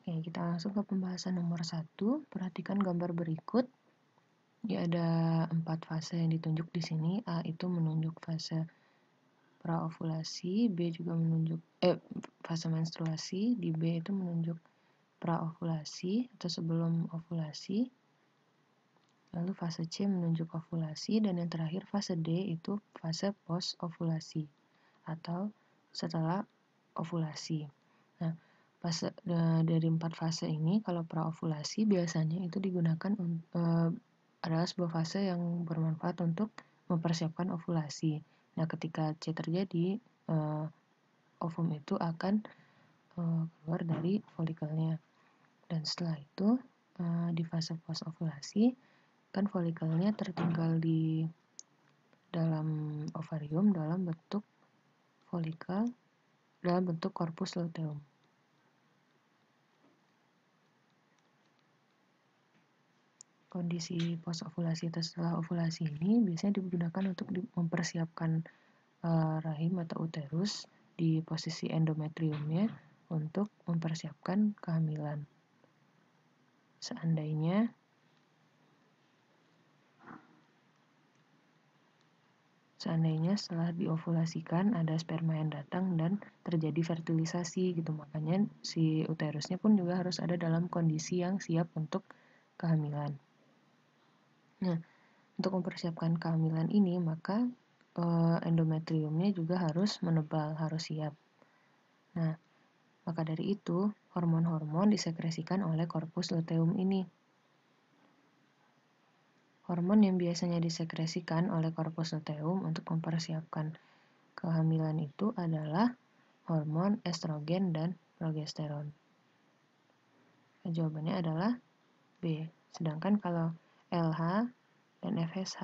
Oke, kita langsung ke pembahasan nomor 1. Perhatikan gambar berikut. Ya, ada 4 fase yang ditunjuk di sini. A itu menunjuk fase praovulasi, B juga menunjuk fase menstruasi, di B itu menunjuk praovulasi atau sebelum ovulasi. Lalu fase C menunjuk ovulasi, dan yang terakhir fase D itu fase post ovulasi atau setelah ovulasi. Nah, dari 4 fase ini, kalau praovulasi biasanya itu digunakan adalah sebuah fase yang bermanfaat untuk mempersiapkan ovulasi. Nah, ketika C terjadi, ovum itu akan keluar dari folikelnya. Dan setelah itu, di fase post ovulasi, kan folikelnya tertinggal di dalam ovarium dalam bentuk folikel, dalam bentuk corpus luteum. Kondisi post ovulasi atau setelah ovulasi ini biasanya digunakan untuk mempersiapkan rahim atau uterus di posisi endometriumnya untuk mempersiapkan kehamilan. Seandainya setelah diovulasikan ada sperma yang datang dan terjadi fertilisasi gitu, makanya si uterusnya pun juga harus ada dalam kondisi yang siap untuk kehamilan. Nah, untuk mempersiapkan kehamilan ini maka endometriumnya juga harus menebal, harus siap. Nah, maka dari itu hormon-hormon disekresikan oleh corpus luteum ini. Hormon yang biasanya disekresikan oleh corpus luteum untuk mempersiapkan kehamilan itu adalah hormon estrogen dan progesteron. Jawabannya adalah B. Sedangkan kalau LH dan FSH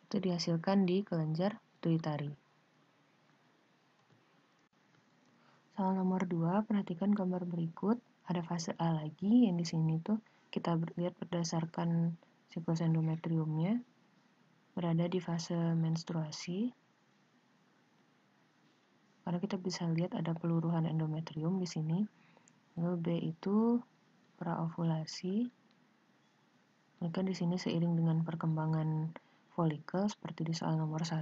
itu dihasilkan di kelenjar pituitari. Soal nomor 2, perhatikan gambar berikut. Ada fase A lagi, yang di sini tuh kita lihat berdasarkan siklus endometriumnya berada di fase menstruasi. Karena kita bisa lihat ada peluruhan endometrium di sini. Lalu B itu praovulasi. Maka di sini seiring dengan perkembangan folikel seperti di soal nomor 1,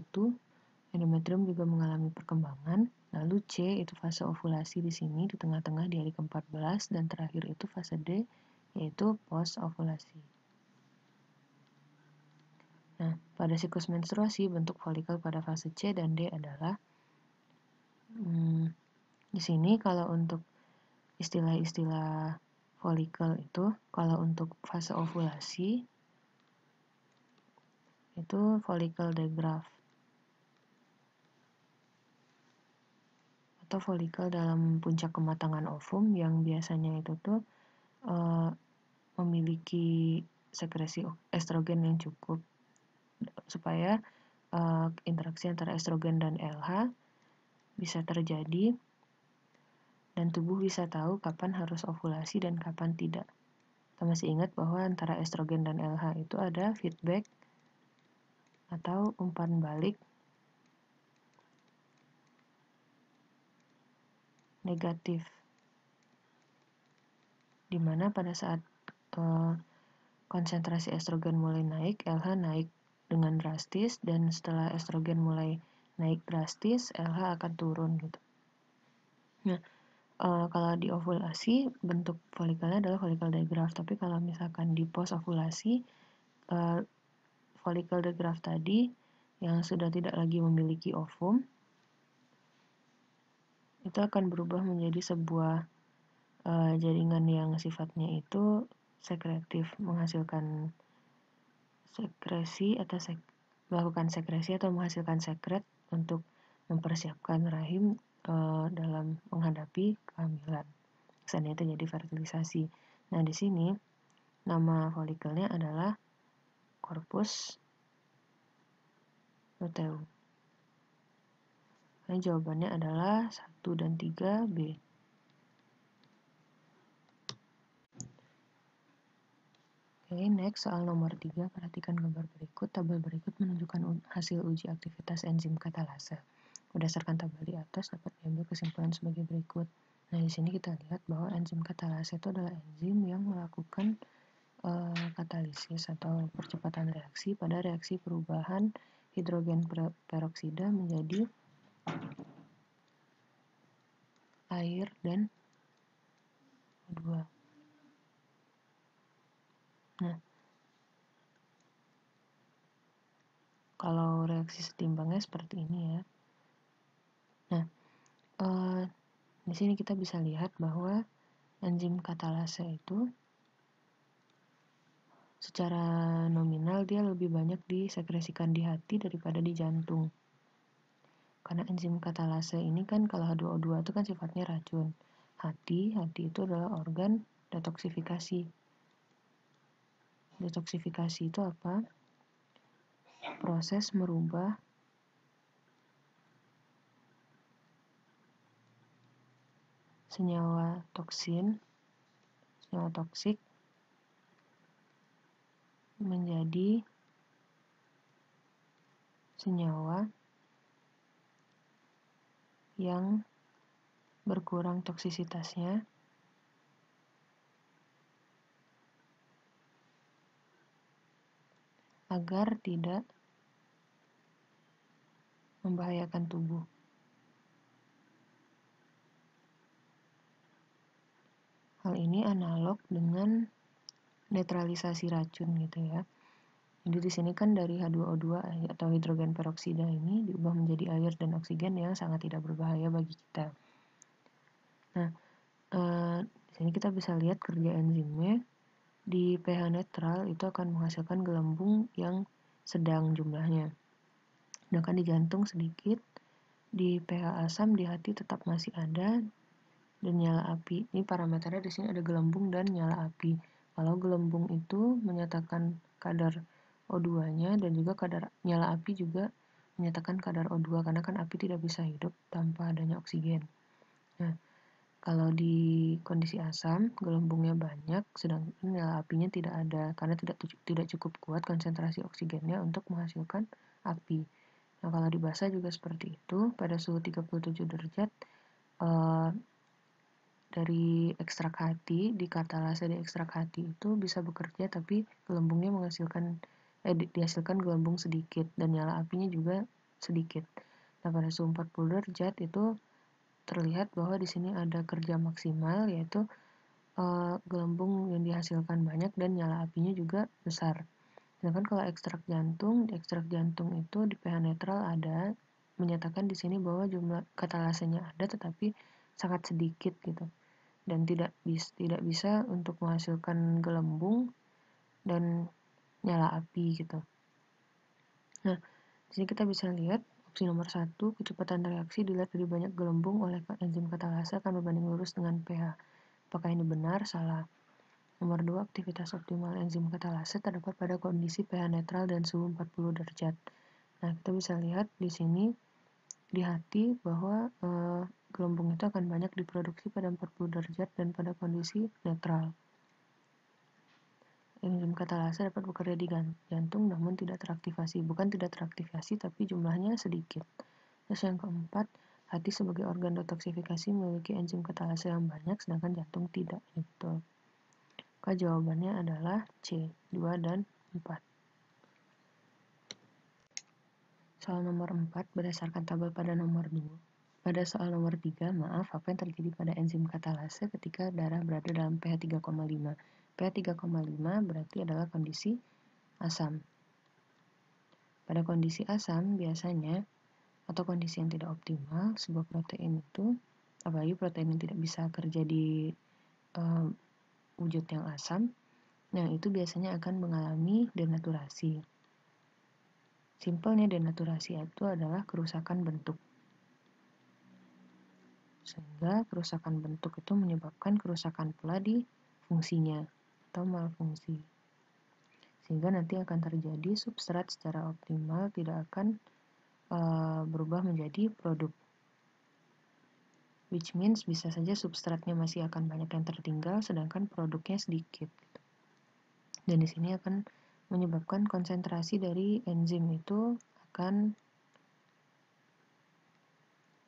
endometrium juga mengalami perkembangan. Lalu C itu fase ovulasi di sini di tengah-tengah di hari ke-14, dan terakhir itu fase D yaitu post ovulasi. Nah, pada siklus menstruasi bentuk folikel pada fase C dan D adalah di sini kalau untuk istilah-istilah folikel itu, kalau untuk fase ovulasi itu folikel degraf atau folikel dalam puncak kematangan ovum yang biasanya itu tuh memiliki sekresi estrogen yang cukup supaya interaksi antara estrogen dan LH bisa terjadi dan tubuh bisa tahu kapan harus ovulasi dan kapan tidak. Kita masih ingat bahwa antara estrogen dan LH itu ada feedback atau umpan balik negatif, dimana pada saat konsentrasi estrogen mulai naik, LH naik dengan drastis, dan setelah estrogen mulai naik drastis, LH akan turun gitu. Nah, kalau di ovulasi bentuk folikelnya adalah folikel degraf, tapi kalau misalkan di post ovulasi folikel degraf tadi yang sudah tidak lagi memiliki ovum itu akan berubah menjadi sebuah jaringan yang sifatnya itu sekretif, menghasilkan sekresi atau melakukan sekresi atau menghasilkan sekret untuk mempersiapkan rahim dalam menghadapi kehamilan. Seandainya terjadi fertilisasi. Nah, di sini nama folikelnya adalah corpus luteum. Nah, jawabannya adalah 1 dan 3 B. Oke, next soal nomor 3, perhatikan gambar berikut. Tabel berikut menunjukkan hasil uji aktivitas enzim katalase. Berdasarkan tabel di atas dapat diambil kesimpulan sebagai berikut. Nah, di sini kita lihat bahwa enzim katalase itu adalah enzim yang melakukan katalisis atau percepatan reaksi pada reaksi perubahan hidrogen peroksida menjadi air dan O2. Nah, kalau reaksi setimbangnya seperti ini ya. Nah, di sini kita bisa lihat bahwa enzim katalase itu secara nominal dia lebih banyak disekresikan di hati daripada di jantung. Karena enzim katalase ini kan kalau H2O2 itu kan sifatnya racun. Hati itu adalah organ detoksifikasi. Detoksifikasi itu apa? Proses merubah senyawa toksik menjadi senyawa yang berkurang toksisitasnya agar tidak membahayakan tubuh. Hal ini analog dengan netralisasi racun gitu ya. Jadi di sini kan dari H2O2 atau hidrogen peroksida ini diubah menjadi air dan oksigen yang sangat tidak berbahaya bagi kita. Nah, di sini kita bisa lihat kerja enzimnya. Di pH netral itu akan menghasilkan gelembung yang sedang jumlahnya. Sedangkan di jantung sedikit, di pH asam di hati tetap masih ada dan nyala api. Ini parameternya di sini ada gelembung dan nyala api. Kalau gelembung itu menyatakan kadar O2-nya dan juga kadar nyala api juga menyatakan kadar O2 karena kan api tidak bisa hidup tanpa adanya oksigen. Nah, kalau di kondisi asam gelembungnya banyak sedangkan nyala apinya tidak ada karena tidak cukup kuat konsentrasi oksigennya untuk menghasilkan api. Nah, kalau di basa juga seperti itu. Pada suhu 37 derajat dari ekstrak hati, di katalase di ekstrak hati itu bisa bekerja tapi gelembungnya dihasilkan gelembung sedikit dan nyala apinya juga sedikit. Nah, pada suhu 40 derajat itu terlihat bahwa di sini ada kerja maksimal yaitu gelembung yang dihasilkan banyak dan nyala apinya juga besar. Sedangkan kalau di ekstrak jantung itu di pH netral ada menyatakan di sini bahwa jumlah katalasenya ada tetapi sangat sedikit gitu dan tidak bisa untuk menghasilkan gelembung dan nyala api gitu. Nah, di sini kita bisa lihat opsi nomor 1, kecepatan reaksi dilihat dari banyak gelembung oleh enzim katalase akan berbanding lurus dengan pH. Apakah ini benar? Salah. Nomor 2, aktivitas optimal enzim katalase terdapat pada kondisi pH netral dan suhu 40 derajat. Nah, kita bisa lihat di sini di hati bahwa gelembung itu akan banyak diproduksi pada 40 derajat dan pada kondisi netral. Enzim katalase dapat bekerja di jantung namun tidak teraktivasi. Bukan tidak teraktivasi tapi jumlahnya sedikit. Terus yang keempat, hati sebagai organ detoksifikasi memiliki enzim katalase yang banyak sedangkan jantung tidak. Gitu. Maka jawabannya adalah C, 2 dan 4. Soal nomor 4 berdasarkan tabel pada nomor 2. Pada soal nomor 3, apa yang terjadi pada enzim katalase ketika darah berada dalam pH 3,5? pH 3,5 berarti adalah kondisi asam. Pada kondisi asam biasanya atau kondisi yang tidak optimal, sebuah protein itu, apalagi protein yang tidak bisa kerja di wujud yang asam, nah itu biasanya akan mengalami denaturasi. Simpelnya denaturasi itu adalah kerusakan bentuk. Sehingga kerusakan bentuk itu menyebabkan kerusakan pula di fungsinya atau malfungsi. Sehingga nanti akan terjadi substrat secara optimal tidak akan berubah menjadi produk. Which means bisa saja substratnya masih akan banyak yang tertinggal sedangkan produknya sedikit. Dan di sini akan menyebabkan konsentrasi dari enzim itu akan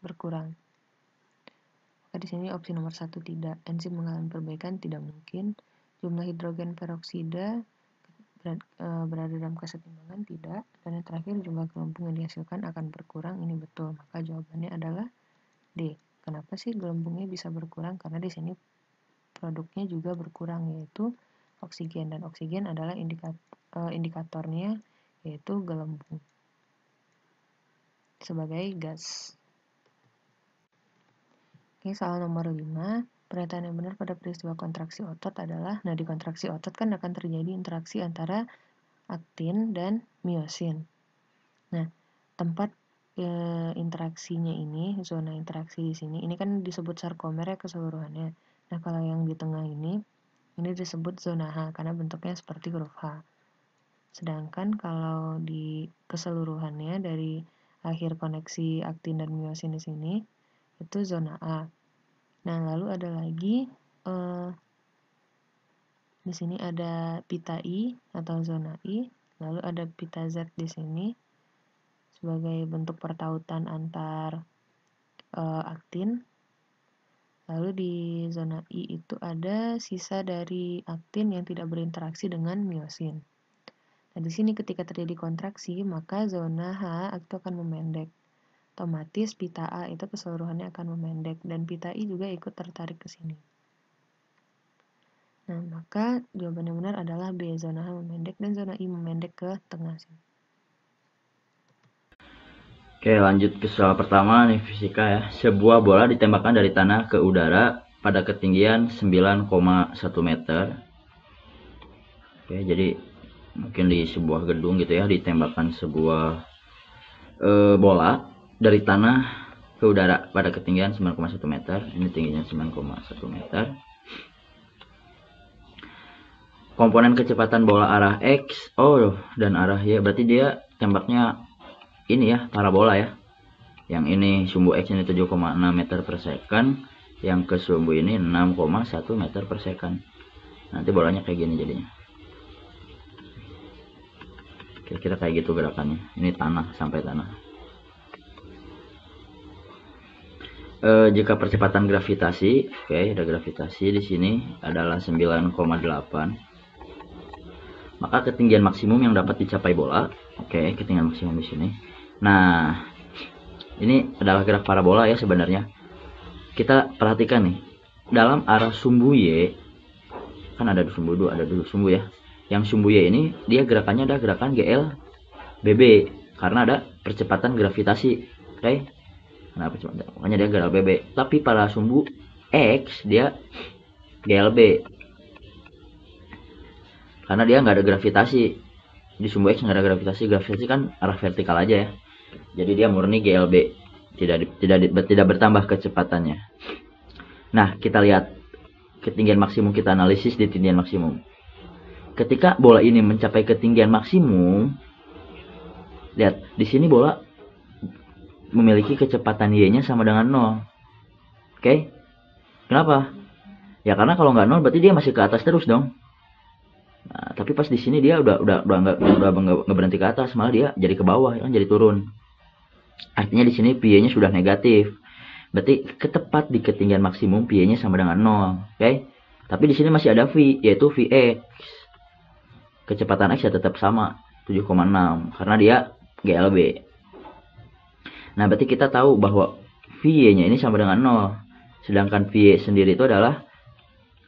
berkurang. Maka di sini opsi nomor 1 tidak. Enzim mengalami perbaikan tidak mungkin. Jumlah hidrogen peroksida berada dalam kesetimbangan tidak. Dan yang terakhir, jumlah gelembung yang dihasilkan akan berkurang. Ini betul. Maka jawabannya adalah D. Kenapa sih gelembungnya bisa berkurang? Karena di sini produknya juga berkurang, yaitu oksigen, dan oksigen adalah indikatornya, yaitu gelembung sebagai gas. Oke, soal nomor 5. Pernyataan yang benar pada peristiwa kontraksi otot adalah, di kontraksi otot kan akan terjadi interaksi antara aktin dan miosin. Nah, tempat interaksinya ini, zona interaksi di sini, ini kan disebut sarkomer ya keseluruhannya. Nah, kalau yang di tengah ini disebut zona H karena bentuknya seperti huruf H. Sedangkan kalau di keseluruhannya dari akhir koneksi aktin dan miosin di sini itu zona A. Nah, lalu ada lagi di sini ada pita I atau zona I, lalu ada pita Z di sini sebagai bentuk pertautan antar aktin. Lalu di zona I itu ada sisa dari aktin yang tidak berinteraksi dengan miosin. Nah, di sini ketika terjadi kontraksi, maka zona H itu akan memendek. Otomatis pita A itu keseluruhannya akan memendek, dan pita I juga ikut tertarik ke sini. Nah, maka jawaban yang benar adalah B, zona H memendek dan zona I memendek ke tengah sini. Oke, lanjut ke soal pertama nih, fisika ya. Sebuah bola ditembakkan dari tanah ke udara pada ketinggian 9,1 meter. Oke, jadi mungkin di sebuah gedung gitu ya, ditembakkan sebuah bola dari tanah ke udara pada ketinggian 9,1 meter. Ini tingginya 9,1 meter. Komponen kecepatan bola arah X, dan arah Y, berarti dia tembaknya ini ya, parabola ya. Yang ini sumbu X ini 7,6 meter per second, yang ke sumbu ini 6,1 meter per second. Nanti bolanya kayak gini jadinya. Kira-kira kayak gitu gerakannya. Ini tanah sampai tanah. Jika percepatan gravitasi, oke, ada gravitasi di sini adalah 9,8, maka ketinggian maksimum yang dapat dicapai bola, ketinggian maksimum di sini. Nah, ini adalah gerak parabola ya sebenarnya. Kita perhatikan nih, dalam arah sumbu Y, kan ada sumbu 2, ada dulu sumbu ya. Yang sumbu Y ini, dia gerakannya ada gerakan GLBB, karena ada percepatan gravitasi, Nah, makanya dia GLBB. Tapi pada sumbu X, dia GLB, karena dia nggak ada gravitasi. Di sumbu X nggak ada gravitasi. Gravitasi kan arah vertikal aja ya. Jadi dia murni GLB, tidak bertambah kecepatannya. Nah, kita lihat ketinggian maksimum, kita analisis di ketinggian maksimum. Ketika bola ini mencapai ketinggian maksimum, lihat di sini bola memiliki kecepatan Y-nya sama dengan 0. Oke? Kenapa? Ya karena kalau nggak 0 berarti dia masih ke atas terus dong. Nah, tapi pas di sini dia udah nggak berhenti ke atas, malah dia jadi ke bawah, kan jadi turun. Artinya di sini pi-nya sudah negatif. Berarti tepat di ketinggian maksimum pi-nya sama dengan 0, Tapi di sini masih ada v, yaitu Vx. Kecepatan x ya tetap sama, 7,6 karena dia GLB. Nah, berarti kita tahu bahwa v-nya ini sama dengan 0. Sedangkan v sendiri itu adalah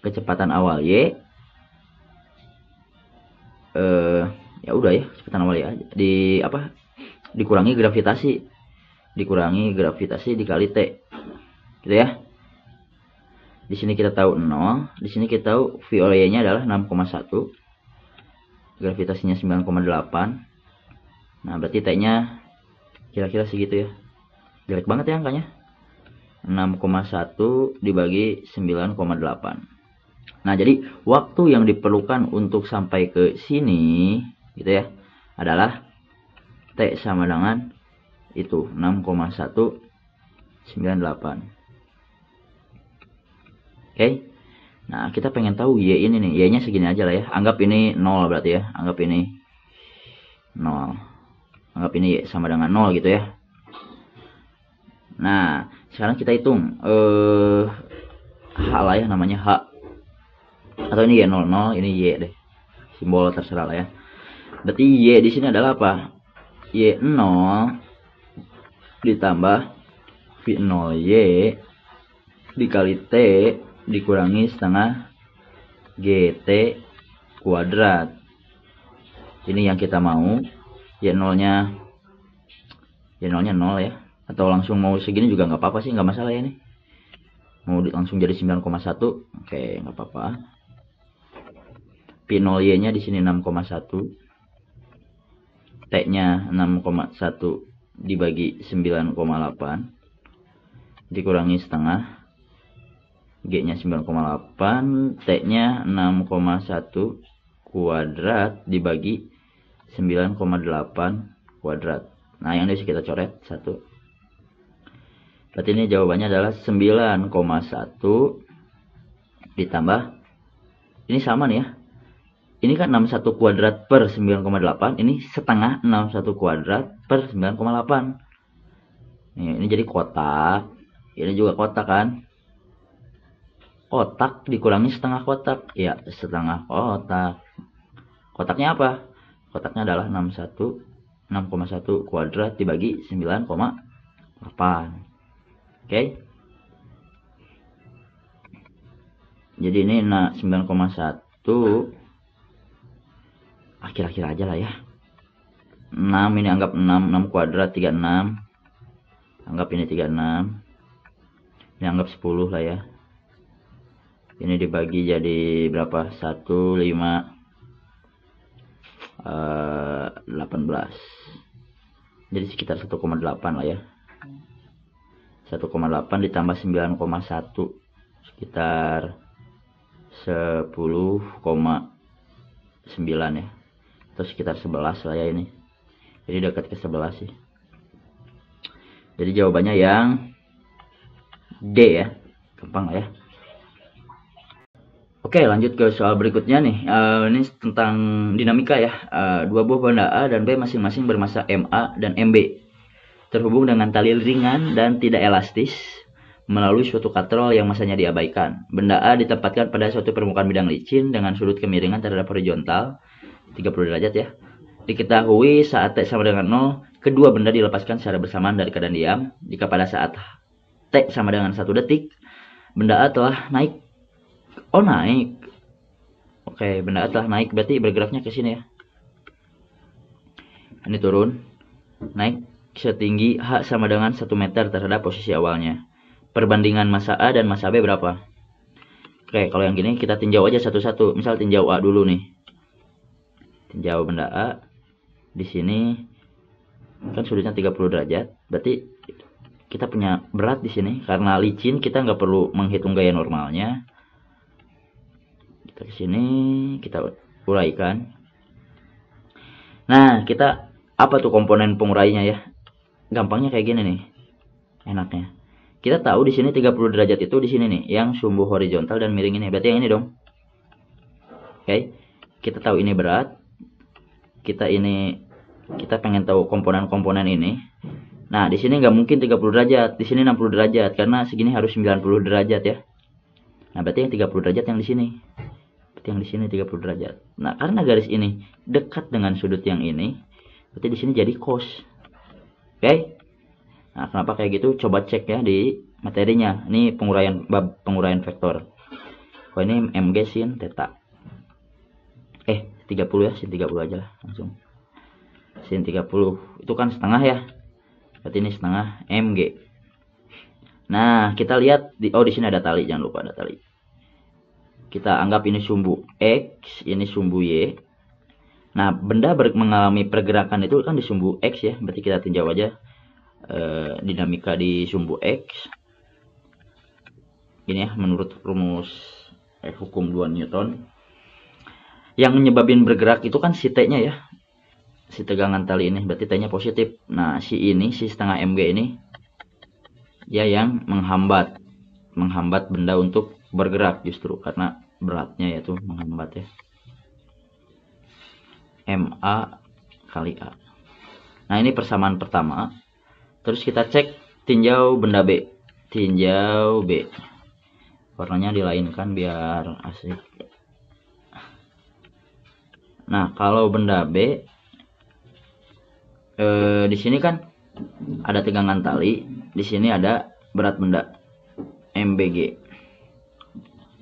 kecepatan awal y. Ya udah ya, kecepatan awal y aja. Dikurangi gravitasi. Dikali T. Gitu ya. Di sini kita tahu 0, di sini kita tahu v oleh y-nya adalah 6,1. Gravitasinya 9,8. Nah, berarti T-nya kira-kira segitu ya. Jelek banget ya angkanya. 6,1 dibagi 9,8. Nah, jadi waktu yang diperlukan untuk sampai ke sini gitu ya adalah T sama dengan itu 6,198. Nah, kita pengen tahu Y ini nih. Y-nya segini aja lah ya. Anggap ini 0 berarti ya. Anggap ini 0. Anggap ini Y sama dengan 0 gitu ya. Nah, Sekarang kita hitung H lah ya, namanya H. Atau ini Y00, ini Y deh. Simbol terserah lah ya. Berarti Y di sini adalah apa? Y0 ditambah V0Y dikali T dikurangi setengah GT kuadrat. Ini yang kita mau. Y0-nya 0 ya. Atau langsung mau segini juga nggak apa-apa sih, nggak masalah ya ini. Mau langsung jadi 9,1, oke, nggak apa-apa. P0Y-nya di sini 6,1. T-nya 6,1 dibagi 9,8 dikurangi setengah. G-nya 9,8, T-nya 6,1 kuadrat dibagi 9,8 kuadrat. Nah, yang ini kita coret 1. Berarti ini jawabannya adalah 9,1 ditambah, ini sama nih ya. Ini kan 61 kuadrat per 9,8, ini setengah 61 kuadrat per 9,8. Ini jadi kotak, ini juga kotak kan. Kotak dikurangi setengah kotak, ya setengah kotak. Kotaknya apa? Kotaknya adalah 6,1 kuadrat dibagi 9,8. Oke. Jadi ini 9,1 akhir-akhir aja lah ya. 6 ini anggap 6 kuadrat 36. Anggap ini 36. Ini anggap 10 lah ya. Ini dibagi jadi berapa? 1, 5, 18. Jadi sekitar 1,8 lah ya. 1,8 ditambah 9,1 sekitar 10,9 ya. Atau sekitar 11 lah ya ini. Jadi dekat ke 11 sih. Jadi jawabannya yang D ya. Gampang lah ya. Oke, lanjut ke soal berikutnya nih. Ini tentang dinamika ya. Dua buah benda A dan B masing-masing bermassa MA dan MB. Terhubung dengan tali ringan dan tidak elastis melalui suatu katrol yang masanya diabaikan. Benda A ditempatkan pada suatu permukaan bidang licin dengan sudut kemiringan terhadap horizontal 30 derajat ya. Diketahui saat T sama dengan 0, kedua benda dilepaskan secara bersamaan dari keadaan diam. Jika pada saat T sama dengan 1 detik, benda A telah naik. Oh, naik. Oke, benda A telah naik, berarti bergeraknya ke sini ya. Ini turun, naik setinggi H sama dengan 1 meter terhadap posisi awalnya. Perbandingan massa A dan massa B berapa? Oke, kalau yang gini kita tinjau aja satu-satu. Misal tinjau A dulu nih. Tinjau benda A. Di sini kan sudutnya 30 derajat. Berarti kita punya berat di sini. Karena licin kita nggak perlu menghitung gaya normalnya. Kita ke sini, kita uraikan. Nah, kita apa tuh komponen pengurainya ya? Gampangnya kayak gini nih. Enaknya. Kita tahu di sini 30 derajat itu di sini nih, yang sumbu horizontal dan miring ini. Berarti yang ini dong. Oke. Kita tahu ini berat. Kita pengen tahu komponen-komponen ini. Nah, di sini nggak mungkin 30 derajat, di sini 60 derajat karena segini harus 90 derajat ya. Nah, berarti yang 30 derajat yang di sini. Yang di sini 30 derajat. Nah, karena garis ini dekat dengan sudut yang ini, berarti di sini jadi cos. Oke? Nah, kenapa kayak gitu? Coba cek ya di materinya. Ini bab penguraian vektor. Oh, ini mg sin theta. 30 ya, sin 30 aja lah langsung. Sin 30 itu kan setengah ya. Berarti ini setengah mg. Nah, kita lihat di sini ada tali, jangan lupa ada tali. Kita anggap ini sumbu X, ini sumbu Y. Nah, benda mengalami pergerakan itu kan di sumbu X ya. Berarti kita tinjau aja dinamika di sumbu X. Ini ya, menurut rumus hukum 2 Newton. Yang menyebabkan bergerak itu kan si T-nya ya. Si tegangan tali ini, berarti T-nya positif. Nah, si setengah mg ini, ya yang menghambat benda untuk bergerak justru karena beratnya yaitu menghambat ya. MA kali A. Nah, ini persamaan pertama. Terus kita cek tinjau benda B. tinjau B. Warnanya dilainkan biar asik. Nah, kalau benda B, di sini kan ada tegangan tali, di sini ada berat benda MBG.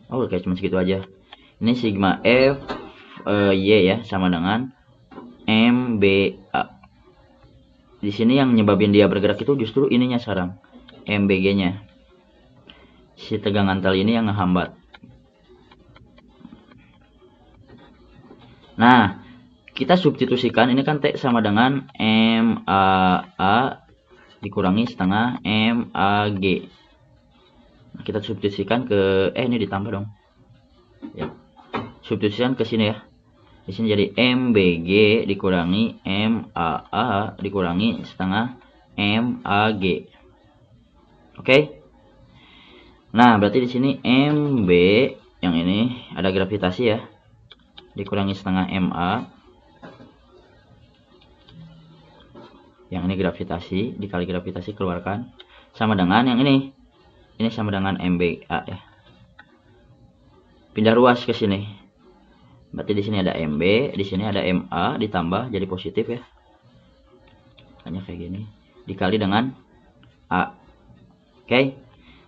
Oh, kayak cuma segitu aja. Ini sigma F Y ya, sama dengan MBA. Di sini yang nyebabin dia bergerak itu justru ininya sekarang, MBG-nya. Si tegangan tali ini yang ngehambat. Nah, kita substitusikan, ini kan T sama dengan MAA dikurangi setengah MAG. Nah, kita substitusikan ke ini ditambah dong. Ya. Substitusikan ke sini ya. Di sini jadi MBG dikurangi MAA dikurangi setengah MAG. Oke? Nah, berarti di sini MB yang ini ada gravitasi ya. Dikurangi setengah MA. Yang ini gravitasi dikali gravitasi keluarkan sama dengan yang ini. Ini sama dengan MBA ya. Pindah ruas ke sini. Berarti di sini ada MB, di sini ada MA ditambah jadi positif ya. Hanya kayak gini. Dikali dengan A. Oke.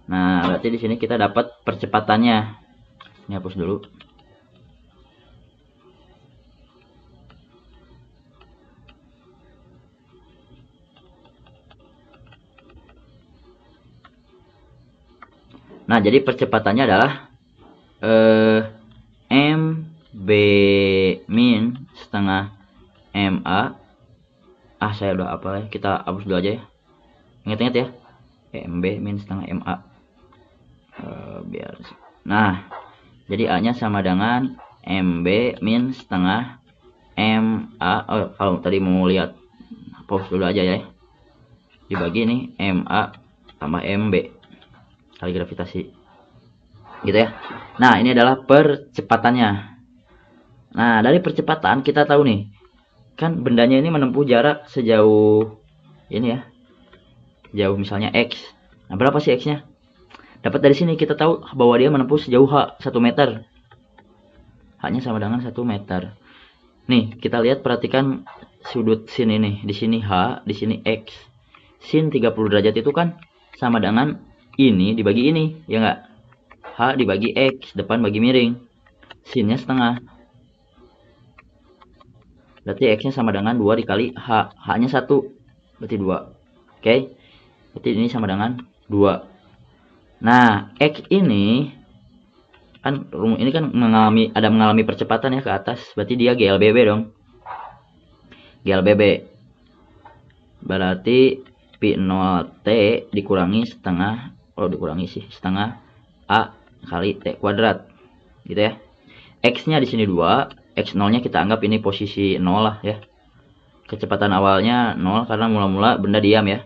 Nah, berarti di sini kita dapat percepatannya. Ini hapus dulu. Nah, jadi percepatannya adalah MB min setengah MA. Saya udah apa ya, kita hapus dulu aja ya. Ingat-ingat ya. MB min setengah MA. Nah, jadi A nya sama dengan MB min setengah MA. Oh, kalau tadi mau lihat, pause dulu aja ya. Dibagi nih MA tambah MB kali gravitasi. Gitu ya. Nah, ini adalah percepatannya. Nah, dari percepatan kita tahu nih, kan bendanya ini menempuh jarak sejauh ini ya. Jauh misalnya X. Nah, berapa sih X-nya? Dapat dari sini kita tahu bahwa dia menempuh sejauh H 1 meter. H-nya sama dengan 1 meter. Nih, kita lihat, perhatikan sudut sin ini. Di sini H, di sini X. Sin 30 derajat itu kan sama dengan ini dibagi ini, ya enggak? H dibagi X, depan bagi miring. Sinnya setengah. Berarti X-nya sama dengan 2 dikali H. H-nya 1. Berarti 2. Oke. Berarti ini sama dengan 2. Nah, X ini kan ini kan mengalami percepatan ya ke atas. Berarti dia GLBB dong. GLBB. Berarti P0T dikurangi setengah, setengah A kali T kuadrat. Gitu ya. X-nya di sini 2, X0-nya kita anggap ini posisi 0 lah ya. Kecepatan awalnya 0 karena mula-mula benda diam ya.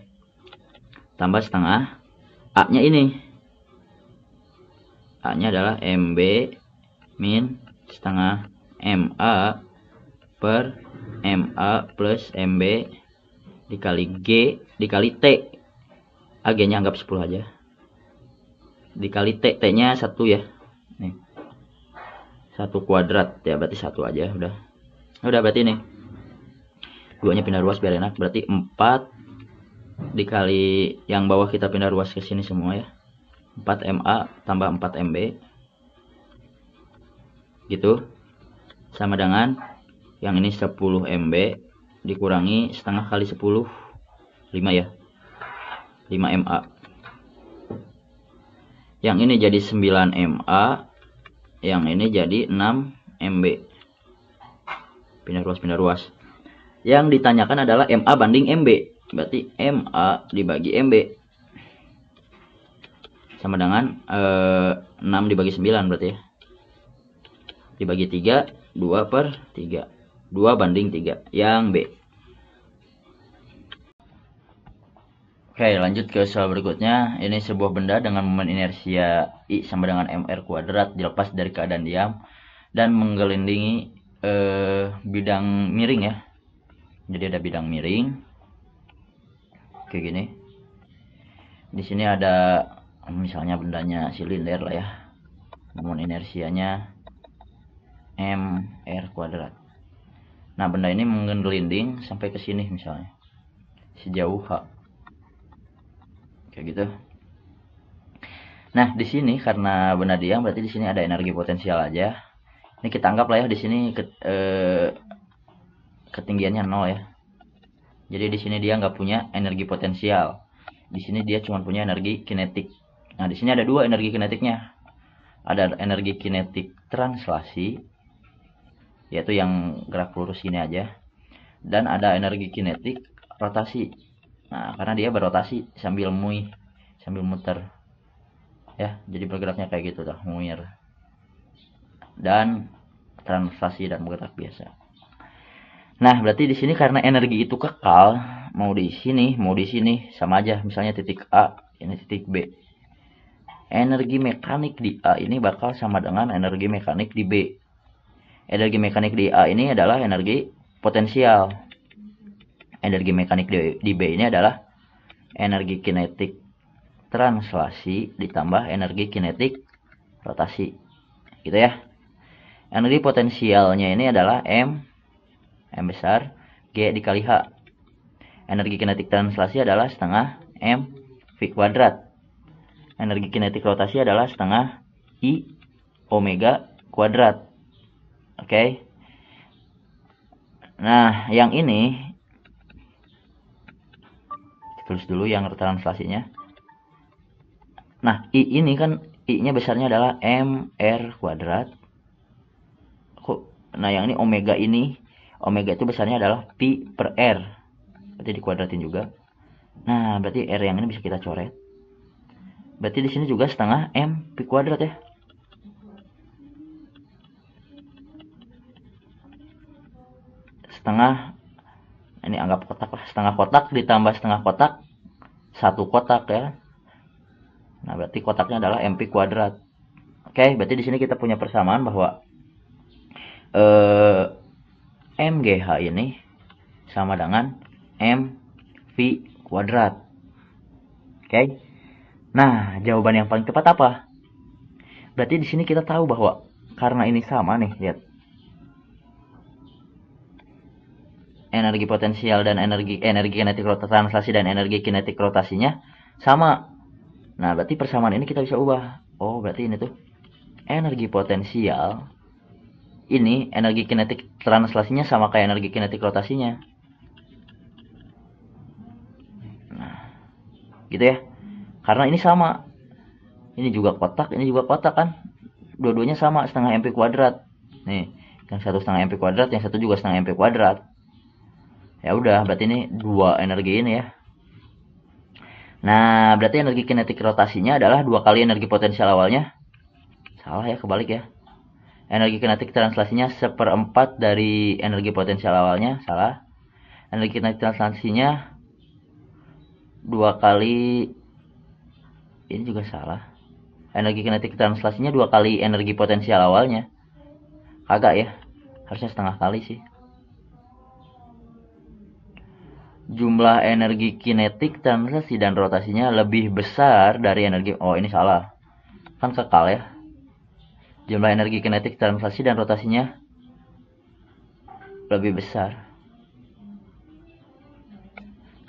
Tambah setengah A-nya ini. A-nya adalah MB min setengah MA per MA plus MB dikali G dikali T. G-nya anggap 10 aja. Dikali T. T-nya 1 ya. Nih. 1 kuadrat ya, berarti 1 aja udah. Udah berarti nih. 2-nya pindah ruas biar enak. Berarti 4 dikali yang bawah kita pindah ruas ke sini semua ya. 4 MA tambah 4 MB gitu sama dengan yang ini 10 MB dikurangi setengah kali 10 5 ya, 5 MA. Yang ini jadi 9 MA, yang ini jadi 6 MB. Pindah ruas. Yang ditanyakan adalah MA banding MB. Berarti MA dibagi MB sama dengan 6 dibagi 9 berarti ya. Dibagi 3, 2 per 3. 2 banding 3. Yang B. Oke, lanjut ke soal berikutnya. Ini sebuah benda dengan momen inersia I sama dengan mr kuadrat dilepas dari keadaan diam dan mengelilingi bidang miring ya. Jadi ada bidang miring. Kayak gini. Di sini ada misalnya bendanya silinder lah ya, namun inersianya mr kuadrat. Nah, benda ini menggelinding sampai ke sini misalnya, sejauh h, kayak gitu. Nah, di sini karena benda diam, berarti di sini ada energi potensial aja. Ini kita anggap lah ya, di sini ketinggiannya 0 ya. Jadi di sini dia nggak punya energi potensial. Di sini dia cuma punya energi kinetik. Nah, di sini ada dua energi kinetiknya. Ada energi kinetik translasi, yaitu yang gerak lurus gini aja, dan ada energi kinetik rotasi. Nah, karena dia berotasi sambil muter ya, jadi bergeraknya kayak gitu tuh, muir, dan translasi dan bergerak biasa. Nah, berarti di sini karena energi itu kekal, mau di sini sama aja. Misalnya titik A, ini titik B. Energi mekanik di A ini bakal sama dengan energi mekanik di B. Energi mekanik di A ini adalah energi potensial. Energi mekanik di B ini adalah energi kinetik translasi ditambah energi kinetik rotasi. Gitu ya. Energi potensialnya ini adalah M besar, G dikali H. Energi kinetik translasi adalah setengah M V kuadrat. Energi kinetik rotasi adalah setengah I omega kuadrat. Oke. Nah, yang ini tulis dulu yang translasinya. Nah, I ini kan I-nya besarnya adalah mr kuadrat. Nah, yang ini omega ini, omega itu besarnya adalah pi per r. Berarti dikuadratin juga. Nah, berarti r yang ini bisa kita coret. Berarti di sini juga setengah m pi kuadrat ya. Setengah, ini anggap kotak lah, setengah kotak ditambah setengah kotak, satu kotak ya. Nah, berarti kotaknya adalah m pi kuadrat. Oke, berarti di sini kita punya persamaan bahwa mgh ini sama dengan m v kuadrat. Oke. Nah, jawaban yang paling tepat apa? Berarti di sini kita tahu bahwa karena ini sama nih, lihat. Energi potensial dan energi kinetik translasi dan energi kinetik rotasinya sama. Nah, berarti persamaan ini kita bisa ubah. Oh, berarti ini tuh energi potensial ini energi kinetik translasinya sama kayak energi kinetik rotasinya. Nah, gitu ya. Karena ini sama. Ini juga kotak, ini juga kotak kan. Dua-duanya sama, setengah mp kuadrat. Nih, yang satu setengah mp kuadrat, yang satu juga setengah mp kuadrat. Ya udah, berarti ini dua energi ini ya. Nah, berarti energi kinetik rotasinya adalah 2 kali energi potensial awalnya. Salah ya, kebalik ya. Energi kinetik translasinya 1/4 dari energi potensial awalnya. Salah. Energi kinetik translasinya 2 kali, ini juga salah. Energi kinetik translasinya 2 kali energi potensial awalnya. Kagak ya. Harusnya setengah kali sih. Jumlah energi kinetik translasi dan rotasinya lebih besar dari energi, oh ini salah, kan kekal ya. Jumlah energi kinetik translasi dan rotasinya lebih besar.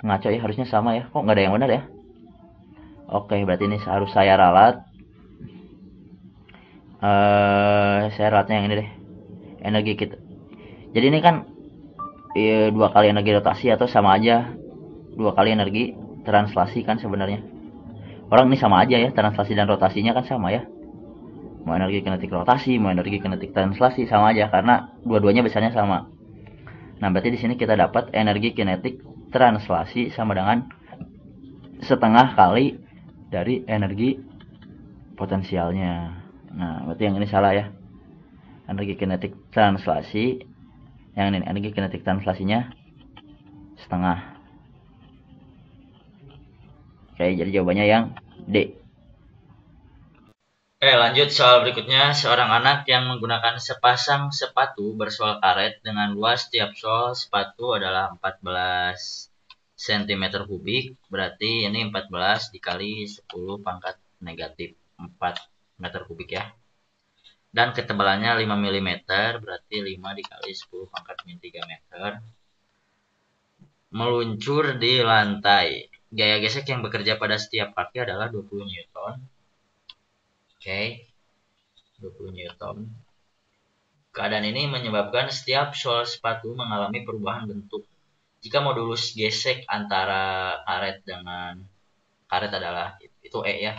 Ngaco ya, harusnya sama ya, kok nggak ada yang benar ya. Oke, berarti ini harus saya ralat. Saya ralatnya yang ini deh, energi kita. Jadi ini kan 2 kali energi rotasi atau sama aja 2 kali energi translasi kan sebenarnya. Orang ini sama aja ya, translasi dan rotasinya kan sama ya. Mau energi kinetik rotasi, mau energi kinetik translasi sama aja karena dua-duanya besarnya sama. Nah, berarti di sini kita dapat energi kinetik translasi sama dengan setengah kali dari energi potensialnya. Nah, berarti yang ini salah ya. Energi kinetik translasi, yang ini energi kinetik translasinya setengah. Oke, jadi jawabannya yang D. Lanjut soal berikutnya. Seorang anak yang menggunakan sepasang sepatu bersoal karet dengan luas tiap sol sepatu adalah 14 cm kubik. Berarti ini 14 dikali 10 pangkat negatif 4 meter kubik ya. Dan ketebalannya 5 mm, berarti 5 dikali 10 pangkat min 3 meter. Meluncur di lantai. Gaya gesek yang bekerja pada setiap kaki adalah 20 Newton. Oke, 20 Newton. Keadaan ini menyebabkan setiap sol sepatu mengalami perubahan bentuk. Jika modulus gesek antara karet dengan karet adalah itu E ya.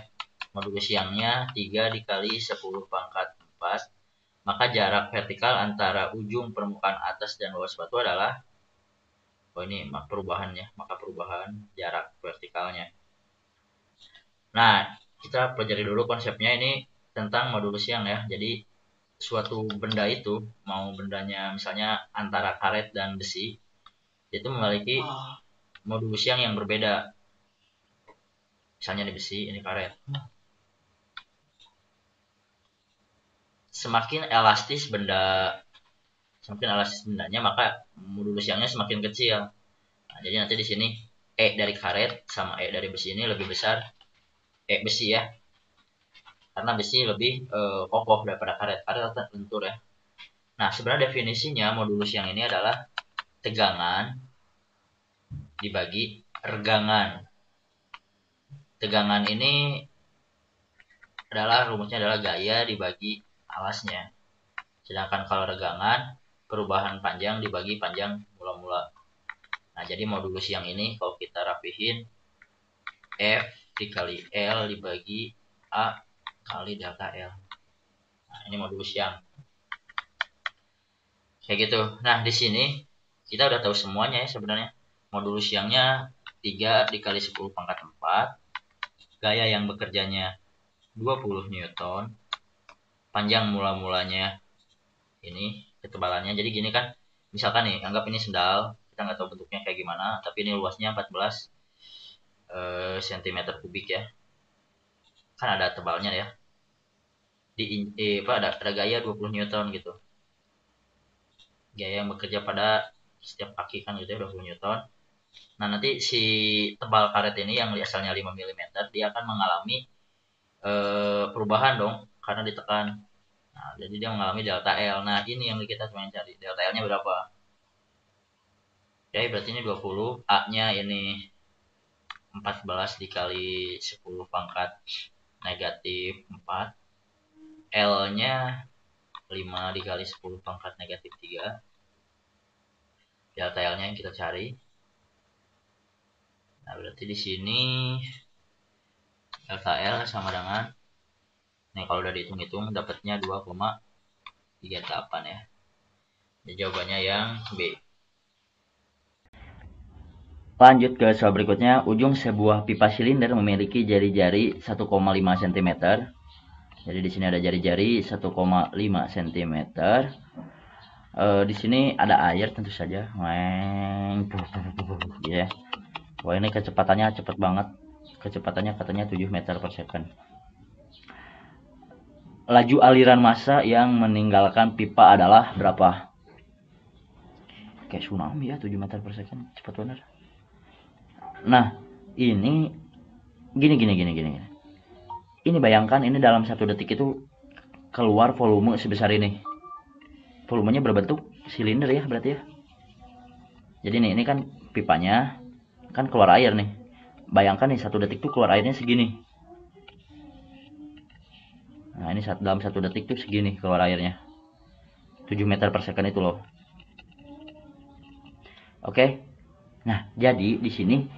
Modulus siangnya 3 dikali 10 pangkat 4. Maka jarak vertikal antara ujung permukaan atas dan bawah sepatu adalah ini perubahannya, maka perubahan jarak vertikalnya. Nah, kita pelajari dulu konsepnya ini tentang modulus siang ya. Jadi suatu benda itu, mau bendanya misalnya antara karet dan besi, itu memiliki modulus siang yang berbeda. Misalnya di besi, ini karet. Semakin elastis bendanya, maka modulus siangnya semakin kecil. Nah, jadi nanti di sini E dari karet sama E dari besi ini lebih besar E besi ya. Karena besi lebih kokoh daripada karet. Karet lentur ya. Nah, sebenarnya definisinya modulus siang ini adalah tegangan dibagi regangan. Tegangan ini rumusnya adalah gaya dibagi alasnya. Sedangkan kalau regangan, perubahan panjang dibagi panjang mula-mula. Nah, jadi modulus siang ini kalau kita rapihin, F dikali L dibagi A kali delta L. Nah, ini modulus siang. Kayak gitu. Nah, di sini kita udah tahu semuanya ya sebenarnya. Modulus siangnya 3 dikali 10 pangkat 4. Gaya yang bekerjanya 20 Newton. Panjang mula-mulanya ini ketebalannya. Jadi gini kan, misalkan nih, anggap ini sendal. Kita nggak tahu bentuknya kayak gimana, tapi ini luasnya 14 cm kubik ya. Kan ada tebalnya ya. Ada gaya 20 Newton gitu. Gaya yang bekerja pada setiap kaki kan gitu ya, 20 Newton. Nah, nanti si tebal karet ini yang asalnya 5 mm, dia akan mengalami perubahan dong karena ditekan. Nah, jadi dia mengalami delta L. Nah, ini yang kita cuma cari. Delta L-nya berapa? Oke, berarti ini 20. A-nya ini 14 dikali 10 pangkat negatif 4. L-nya 5 dikali 10 pangkat negatif 3. Delta L-nya yang kita cari. Nah, berarti di sini delta L sama dengan, nih kalau udah dihitung-hitung dapatnya 2,38 ya. Jadi jawabannya yang B. Lanjut ke soal berikutnya. Ujung sebuah pipa silinder memiliki jari-jari 1,5 cm. Jadi di sini ada jari-jari 1,5 cm. Di sini ada air tentu saja. Ya. Wah, ini kecepatannya cepat banget. Kecepatannya katanya 7 meter per second. Laju aliran massa yang meninggalkan pipa adalah berapa? Kayak tsunami ya, 7 meter per second. Cepat benar. Nah, ini gini. Ini bayangkan, ini dalam 1 detik itu keluar volume sebesar ini. Volumenya berbentuk silinder ya berarti ya. Jadi nih, ini kan pipanya, kan keluar air nih. Bayangkan nih 1 detik tuh keluar airnya segini. Nah, ini dalam 1 detik tuh segini keluar airnya. 7 meter per second itu loh. Oke. Nah, jadi di sini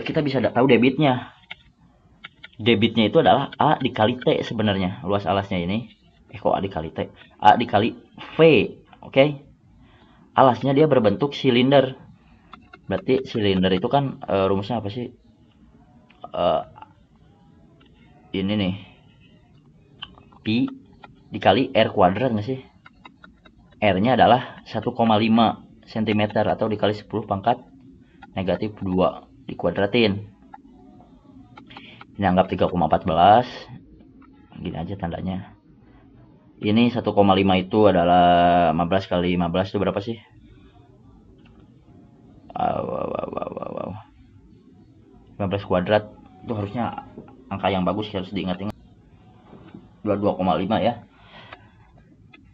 kita bisa tahu debitnya. Debitnya itu adalah A dikali T sebenarnya. Luas alasnya ini. Kok A dikali T? A dikali V. Oke. Alasnya dia berbentuk silinder. Berarti silinder itu kan rumusnya apa sih? Ini nih. Pi dikali R kuadrat nggak sih? R-nya adalah 1,5 cm atau dikali 10 pangkat negatif 2 dikuadratin. Ini anggap 3,14. Gini aja tandanya. Ini 1,5 itu adalah 15 kali 15 itu berapa sih? 15 kuadrat itu harusnya angka yang bagus harus diingat-ingat. 22,5 ya.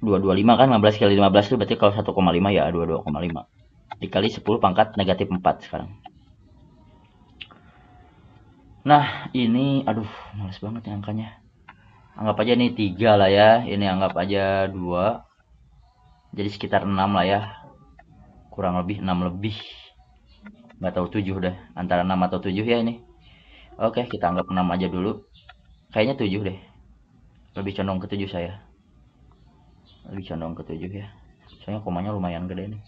225 kan 15 kali 15 itu berarti kalau 1,5 ya 22,5 dikali 10 pangkat negatif 4 sekarang. Nah ini aduh males banget nih angkanya. Anggap aja ini 3 lah ya, ini anggap aja 2, jadi sekitar 6 lah ya, kurang lebih 6 lebih, nggak tahu 7 deh, antara 6 atau 7 ya ini. Oke kita anggap 6 aja dulu, kayaknya 7 deh, lebih condong ke 7 saya, lebih condong ke 7 ya, soalnya komanya lumayan gede nih.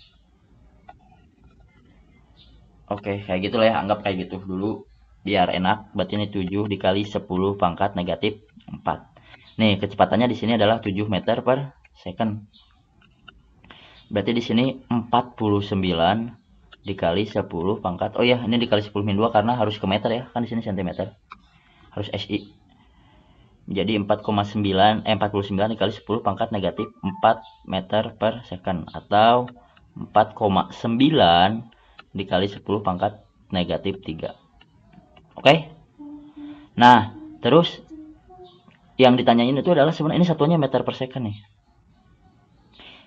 Oke kayak gitu lah ya, anggap kayak gitu dulu biar enak. Berarti ini 7 dikali 10 pangkat negatif 4. Nih kecepatannya di sini adalah 7 meter per second. Berarti di sini 49 dikali 10 pangkat. Oh ya, ini dikali 10 min 2 karena harus ke meter ya. Kan di sini cm. Harus SI. Jadi 49 dikali 10 pangkat negatif 4 meter per second atau 4,9 dikali 10 pangkat negatif 3. Oke? Nah, terus yang ditanyain itu adalah sebenarnya ini satuannya meter per second nih.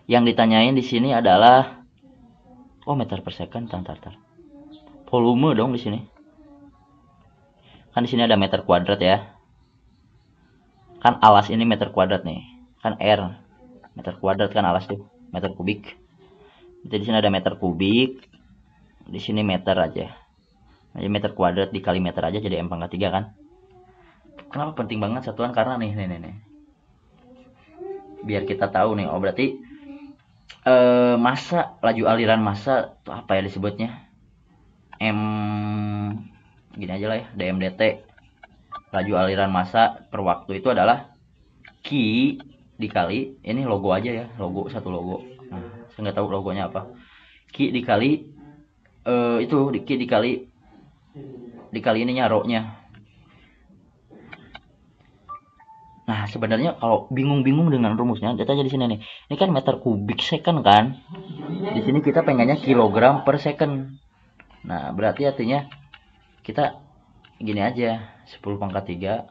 Yang ditanyain di sini adalah meter per second, tar. Volume dong di sini. Kan di sini ada meter kuadrat ya. Kan alas ini meter kuadrat nih. Kan R. Meter kuadrat kan alas tuh, meter kubik. Jadi di sini ada meter kubik. Di sini meter aja. Jadi meter kuadrat dikali meter aja jadi M pangkat 3 kan. Kenapa penting banget satuan? Karena nih. Biar kita tahu nih, berarti massa, laju aliran massa itu apa ya disebutnya? M gini aja lah ya, dmdt. Laju aliran massa per waktu itu adalah Q dikali, ini logo aja ya, logo, satu logo. Nah, saya nggak tahu logonya apa. Q dikali itu Q dikali ininya rho-nya. Nah, sebenarnya kalau bingung-bingung dengan rumusnya, lihat aja di sini nih. Ini kan meter kubik second kan? Di sini kita pengennya kilogram per second. Nah, berarti artinya kita gini aja, 10 pangkat 3.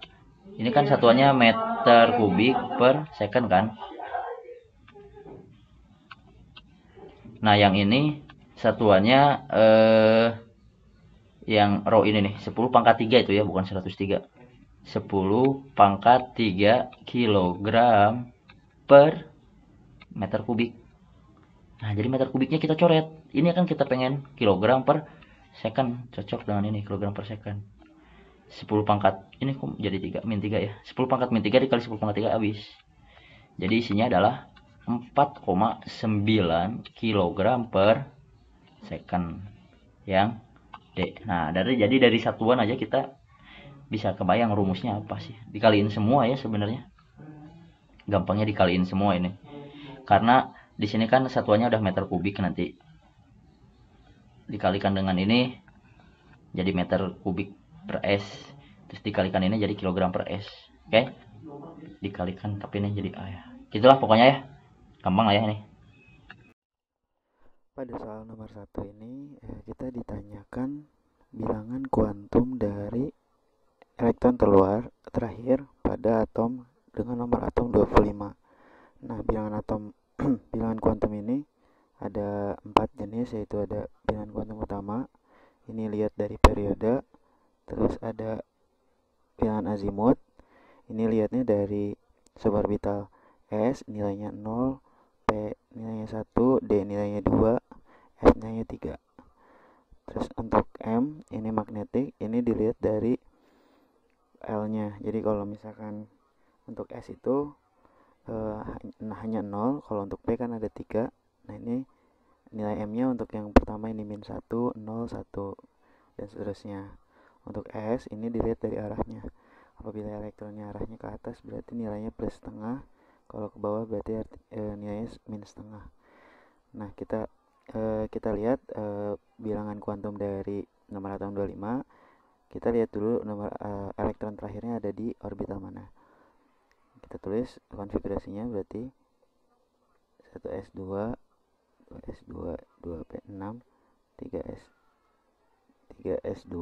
Ini kan satuannya meter kubik per second kan? Nah, yang ini satuannya yang rho ini nih, 10 pangkat 3 itu ya, bukan 103. 10 pangkat 3 kilogram per meter kubik. Nah, jadi meter kubiknya kita coret. Ini kan kita pengen kilogram per second, cocok dengan ini kilogram per second. 10 pangkat ini kok jadi 3 min 3 ya. 10 pangkat min 3 dikali 10 pangkat 3 habis. Jadi isinya adalah 4,9 kilogram per second yang D. Nah, jadi dari satuan aja kita bisa kebayang rumusnya apa sih. Dikaliin semua ya sebenarnya. Gampangnya dikaliin semua ini. Karena di sini kan satuannya udah meter kubik, nanti dikalikan dengan ini jadi meter kubik per S, terus dikalikan ini jadi kilogram per S. Oke? Dikalikan tapi ini jadi A ya. Gitulah pokoknya ya. Gampang lah ya ini. Pada soal nomor 1 ini kita ditanyakan bilangan kuantum dari elektron terakhir pada atom dengan nomor atom 25. Nah, bilangan kuantum ini ada 4 jenis, yaitu ada bilangan kuantum utama. Ini lihat dari periode. Terus ada bilangan azimut. Ini lihatnya dari suborbital. S nilainya 0, P nilainya 1, D nilainya 2, F nilainya 3. Terus untuk M ini magnetik, ini dilihat dari L-nya. Jadi kalau misalkan untuk S itu hanya 0, kalau untuk P kan ada 3. Nah, ini nilai M-nya untuk yang pertama ini min 1, 0, 1 dan seterusnya. Untuk S ini dilihat dari arahnya. Apabila elektronnya arahnya ke atas berarti nilainya plus setengah, kalau ke bawah berarti nilainya min setengah. Nah, kita lihat bilangan kuantum dari nomor atom 25. Kita lihat dulu nomor elektron terakhirnya ada di orbital mana. Kita tulis konfigurasinya, berarti 1s2, 2s2, 2p6, 3s3s2,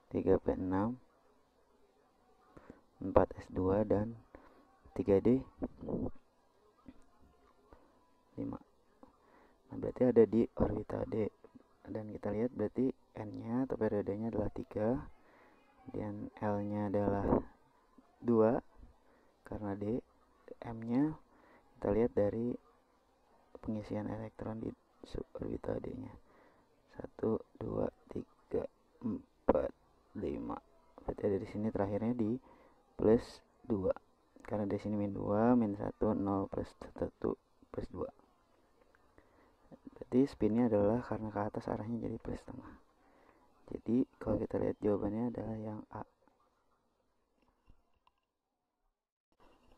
3p6, 4s2 dan 3d 5. Nah, berarti ada di orbital D. Dan kita lihat berarti N-nya atau periodenya adalah 3, dan L-nya adalah 2 karena D. M-nya kita lihat dari pengisian elektron di suborbital D-nya. 1, 2, 3, 4, 5. Berarti dari sini terakhirnya di plus 2. Karena di sini min 2, min 1, 0, plus 1, plus 2. Berarti spinnya adalah karena ke atas arahnya jadi plus setengah. Jadi kalau kita lihat jawabannya adalah yang A.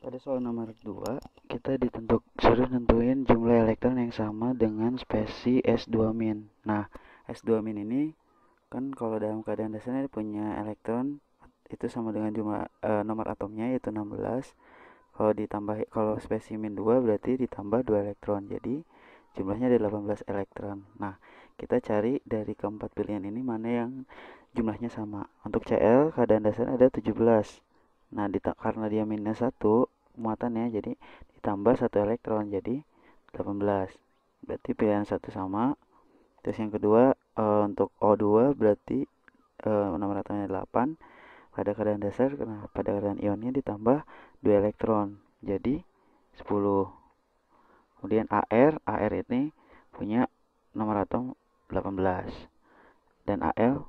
Pada soal nomor 2, kita suruh nentuin jumlah elektron yang sama dengan spesi S2-. Nah, S2- ini kan kalau dalam keadaan dasarnya punya elektron itu sama dengan jumlah nomor atomnya yaitu 16. Kalau spesi min 2 berarti ditambah 2 elektron. Jadi jumlahnya ada 18 elektron. Nah, kita cari dari keempat pilihan ini mana yang jumlahnya sama. Untuk Cl keadaan dasarnya ada 17. Nah, karena dia minus 1 muatannya, jadi ditambah 1 elektron jadi 18. Berarti pilihan satu sama. Terus yang kedua untuk O2 berarti nomor atomnya 8. Pada keadaan dasar, karena pada keadaan ionnya ditambah 2 elektron jadi 10. Kemudian AR ini punya nomor atom 18 dan AL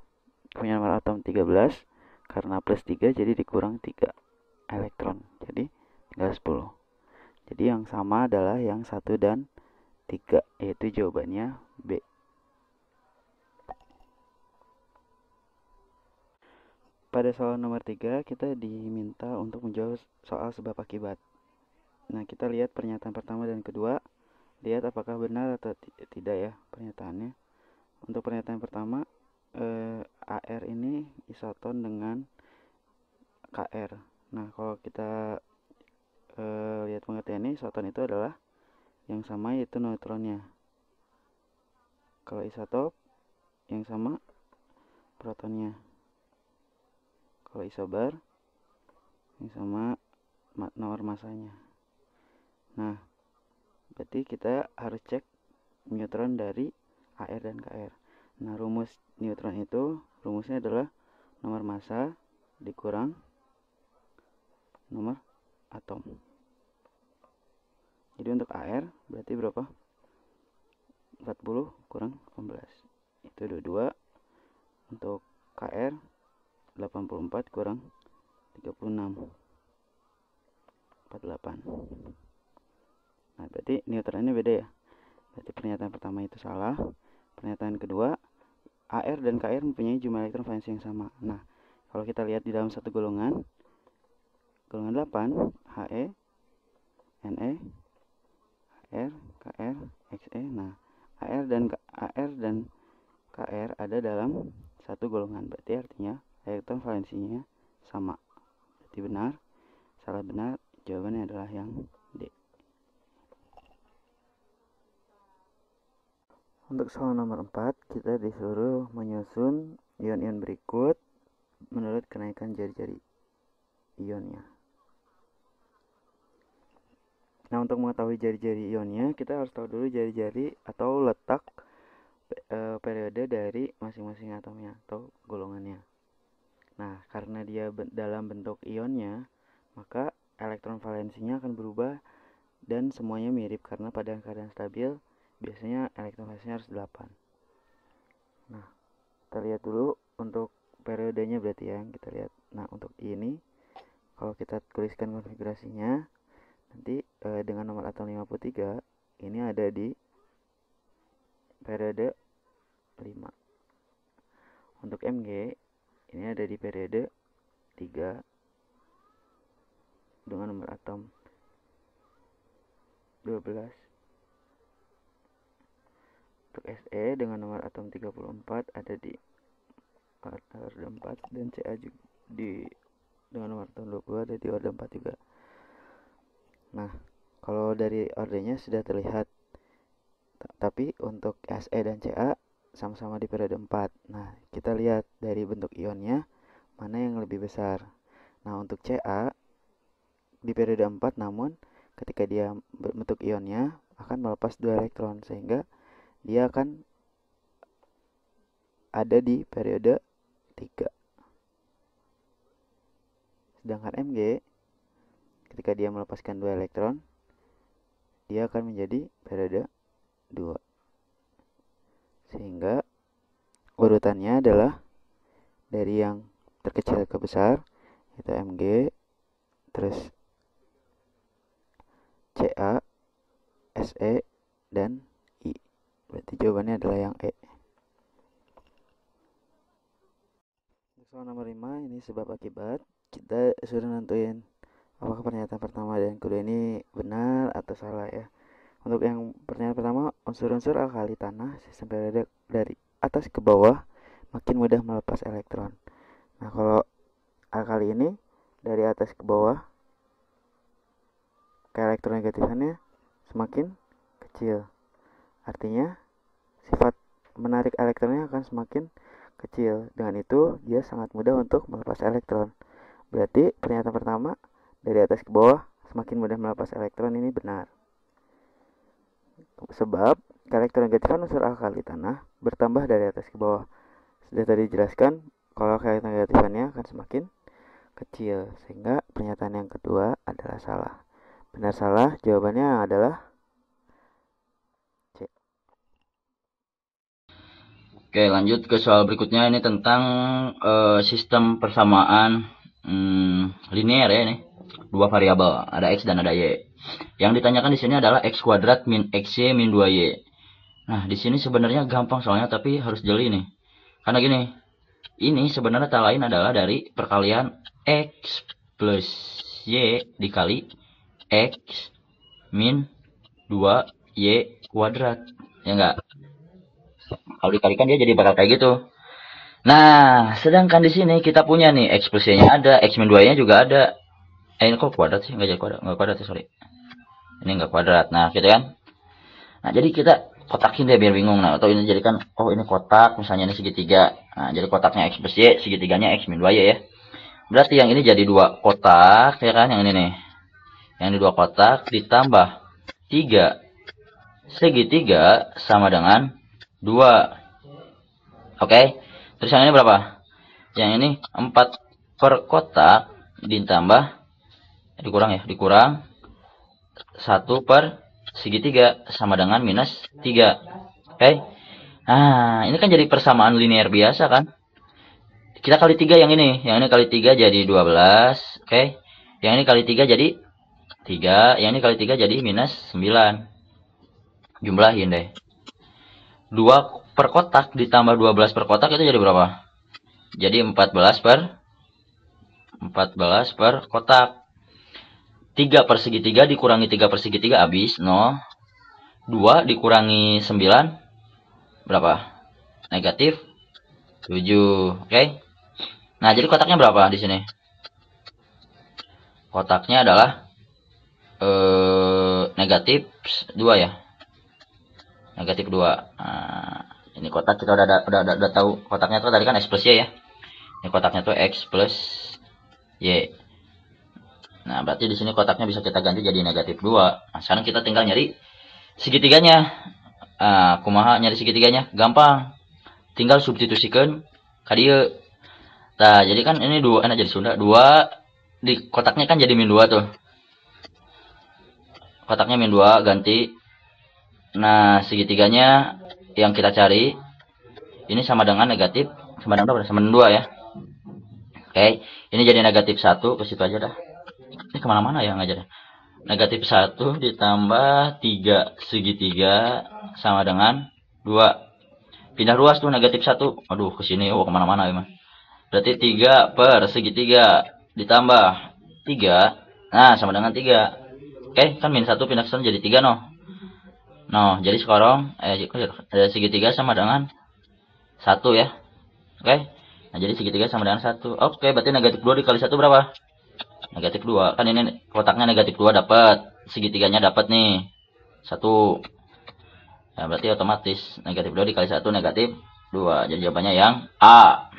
punya nomor atom 13. Karena plus 3 jadi dikurang 3 elektron jadi tinggal 10. Jadi yang sama adalah yang 1 dan 3, yaitu jawabannya B. Pada soal nomor 3, kita diminta untuk menjawab soal sebab akibat. Nah, kita lihat pernyataan pertama dan kedua. Lihat apakah benar atau tidak ya pernyataannya. Untuk pernyataan pertama, AR ini isoton dengan KR. Nah, kalau kita lihat pengertiannya, isoton itu adalah yang sama yaitu neutronnya. Kalau isotop, yang sama protonnya. Kalau isobar, yang sama nomor masanya. Nah, berarti kita harus cek neutron dari AR dan KR. Nah, rumus neutron itu rumusnya adalah nomor massa dikurang nomor atom. Jadi untuk AR berarti berapa? 40 kurang 18. Itu 22. Untuk KR 84 kurang 36. 48. Nah, berarti neutronnya beda ya. Berarti pernyataan pertama itu salah. Pernyataan kedua, AR dan KR mempunyai jumlah elektron valensi yang sama. Nah, kalau kita lihat di dalam satu golongan 8, He, Ne, Ar, Kr, Xe. Nah, AR dan KR ada dalam satu golongan. Berarti artinya elektron valensinya sama. Berarti benar. Salah benar, jawabannya adalah yang D. Untuk soal nomor 4, kita disuruh menyusun ion-ion berikut menurut kenaikan jari-jari ionnya. Nah, untuk mengetahui jari-jari ionnya, kita harus tahu dulu jari-jari atau letak periode dari masing-masing atomnya atau golongannya. Nah, karena dia dalam bentuk ionnya, maka elektron valensinya akan berubah dan semuanya mirip karena pada keadaan stabil biasanya elektron valensinya harus 8. Nah, kita lihat dulu untuk periodenya berarti ya, kita lihat. Nah, untuk ini kalau kita tuliskan konfigurasinya nanti dengan nomor atom 53 ini ada di periode 5. Untuk Mg ini ada di periode 3 dengan nomor atom 12. Untuk Se dengan nomor atom 34 ada di orde 4 dan Ca juga dengan nomor atom 20 ada di orde 4 juga. Nah, kalau dari ordenya sudah terlihat. Tapi untuk Se dan Ca sama-sama di periode 4. Nah, kita lihat dari bentuk ionnya mana yang lebih besar. Nah, untuk Ca di periode 4, namun ketika dia berbentuk ionnya akan melepas 2 elektron, sehingga dia akan ada di periode 3. Sedangkan Mg ketika dia melepaskan 2 elektron, dia akan menjadi periode 2. Sehingga urutannya adalah dari yang terkecil ke besar, yaitu Mg, terus Ca, Se, dan I. Berarti jawabannya adalah yang E. Soal nomor 5, ini sebab akibat. Kita sudah nentuin apakah pernyataan pertama dan kedua ini benar atau salah ya. Untuk yang pernyataan pertama, unsur-unsur alkali tanah sistem periode dari atas ke bawah makin mudah melepas elektron. Nah, kalau alkali ini dari atas ke bawah, keelektronegatifannya semakin kecil. Artinya sifat menarik elektronnya akan semakin kecil. Dengan itu dia sangat mudah untuk melepas elektron. Berarti pernyataan pertama dari atas ke bawah semakin mudah melepas elektron ini benar. Sebab keelektronegatifan unsur alkali tanah bertambah dari atas ke bawah. Sudah tadi dijelaskan kalau keelektronegatifannya akan semakin kecil, sehingga pernyataan yang kedua adalah salah. Benar salah jawabannya adalah C. Oke, lanjut ke soal berikutnya. Ini tentang sistem persamaan linear ya ini. Dua variabel, ada X dan ada Y. Yang ditanyakan di sini adalah X kuadrat min XY min 2Y. Nah, di sini sebenarnya gampang soalnya, tapi harus jeli nih. Karena gini, ini sebenarnya tak lain adalah dari perkalian X plus Y dikali X min 2Y kuadrat. Ya enggak? Kalau dikalikan dia jadi bakal kayak gitu. Nah, sedangkan di sini kita punya nih X plus Y-nya ada, X min 2Y-nya juga ada. Ini kok kuadrat sih? Enggak jadi kuadrat. Enggak kuadrat ya, sorry. Ini enggak kuadrat. Nah, gitu kan. Nah, jadi kita kotakin deh biar bingung. Nah, atau ini jadikan, oh ini kotak, misalnya ini segitiga. Nah, jadi kotaknya X plus Y, segitiganya X min 2Y ya. Berarti yang ini jadi dua kotak, ya kan? Yang ini nih. Yang ini dua kotak ditambah 3 segitiga sama dengan 2. Oke. Terus yang ini berapa? Yang ini 4 per kotak ditambah dikurang 1 per segitiga sama dengan minus 3. Oke. Nah, ini kan jadi persamaan linear biasa kan? Kita kali 3 yang ini. Yang ini kali 3 jadi 12. Oke. Yang ini kali 3 jadi 3. Yang ini kali 3 jadi minus 9. Jumlahin deh. 2 per kotak ditambah 12 per kotak itu jadi berapa? Jadi 14 per kotak. 3 per segitiga dikurangi 3 per segitiga habis 0. 2 dikurangi 9 berapa? Negatif 7. Oke. Nah, jadi kotaknya berapa di sini? Kotaknya adalah negatif 2 ya. Negatif 2. Nah, ini kotak kita udah tahu kotaknya tuh tadi kan X plus Y ya. Ini kotaknya tuh X plus Y. Nah, berarti di sini kotaknya bisa kita ganti jadi negatif 2. Nah, sekarang kita tinggal nyari segitiganya. Kumaha nyari segitiganya? Gampang. Tinggal substitusikan ka dieu. Nah, jadi kan ini 2 enak jadi Sunda. 2 di kotaknya kan jadi min 2 tuh. Kotaknya min 2 ganti. Nah, segitiganya yang kita cari ini sama dengan negatif sama dengan berapa? Sama dengan 2 ya. Oke, ini jadi negatif 1 ke situ aja dah. Ini kemana-mana ya ngajar. Negatif 1 ditambah 3 segitiga sama dengan 2. Pindah ruas tuh negatif 1. Aduh, ke sini kemana-mana ya, berarti 3 per segitiga ditambah 3. Nah, sama dengan 3. Oke, kan min 1 pindah ke sana jadi 3 noh. Nah, jadi sekarang segitiga sama dengan 1 ya. Oke. Nah, jadi segitiga sama dengan 1. Oke, berarti negatif 2 dikali 1 berapa? Negatif 2. Kan ini kotaknya negatif 2 dapat. Segitiganya dapat nih. 1. Ya, berarti otomatis negatif 2 dikali 1 negatif 2. Jadi jawabannya yang A.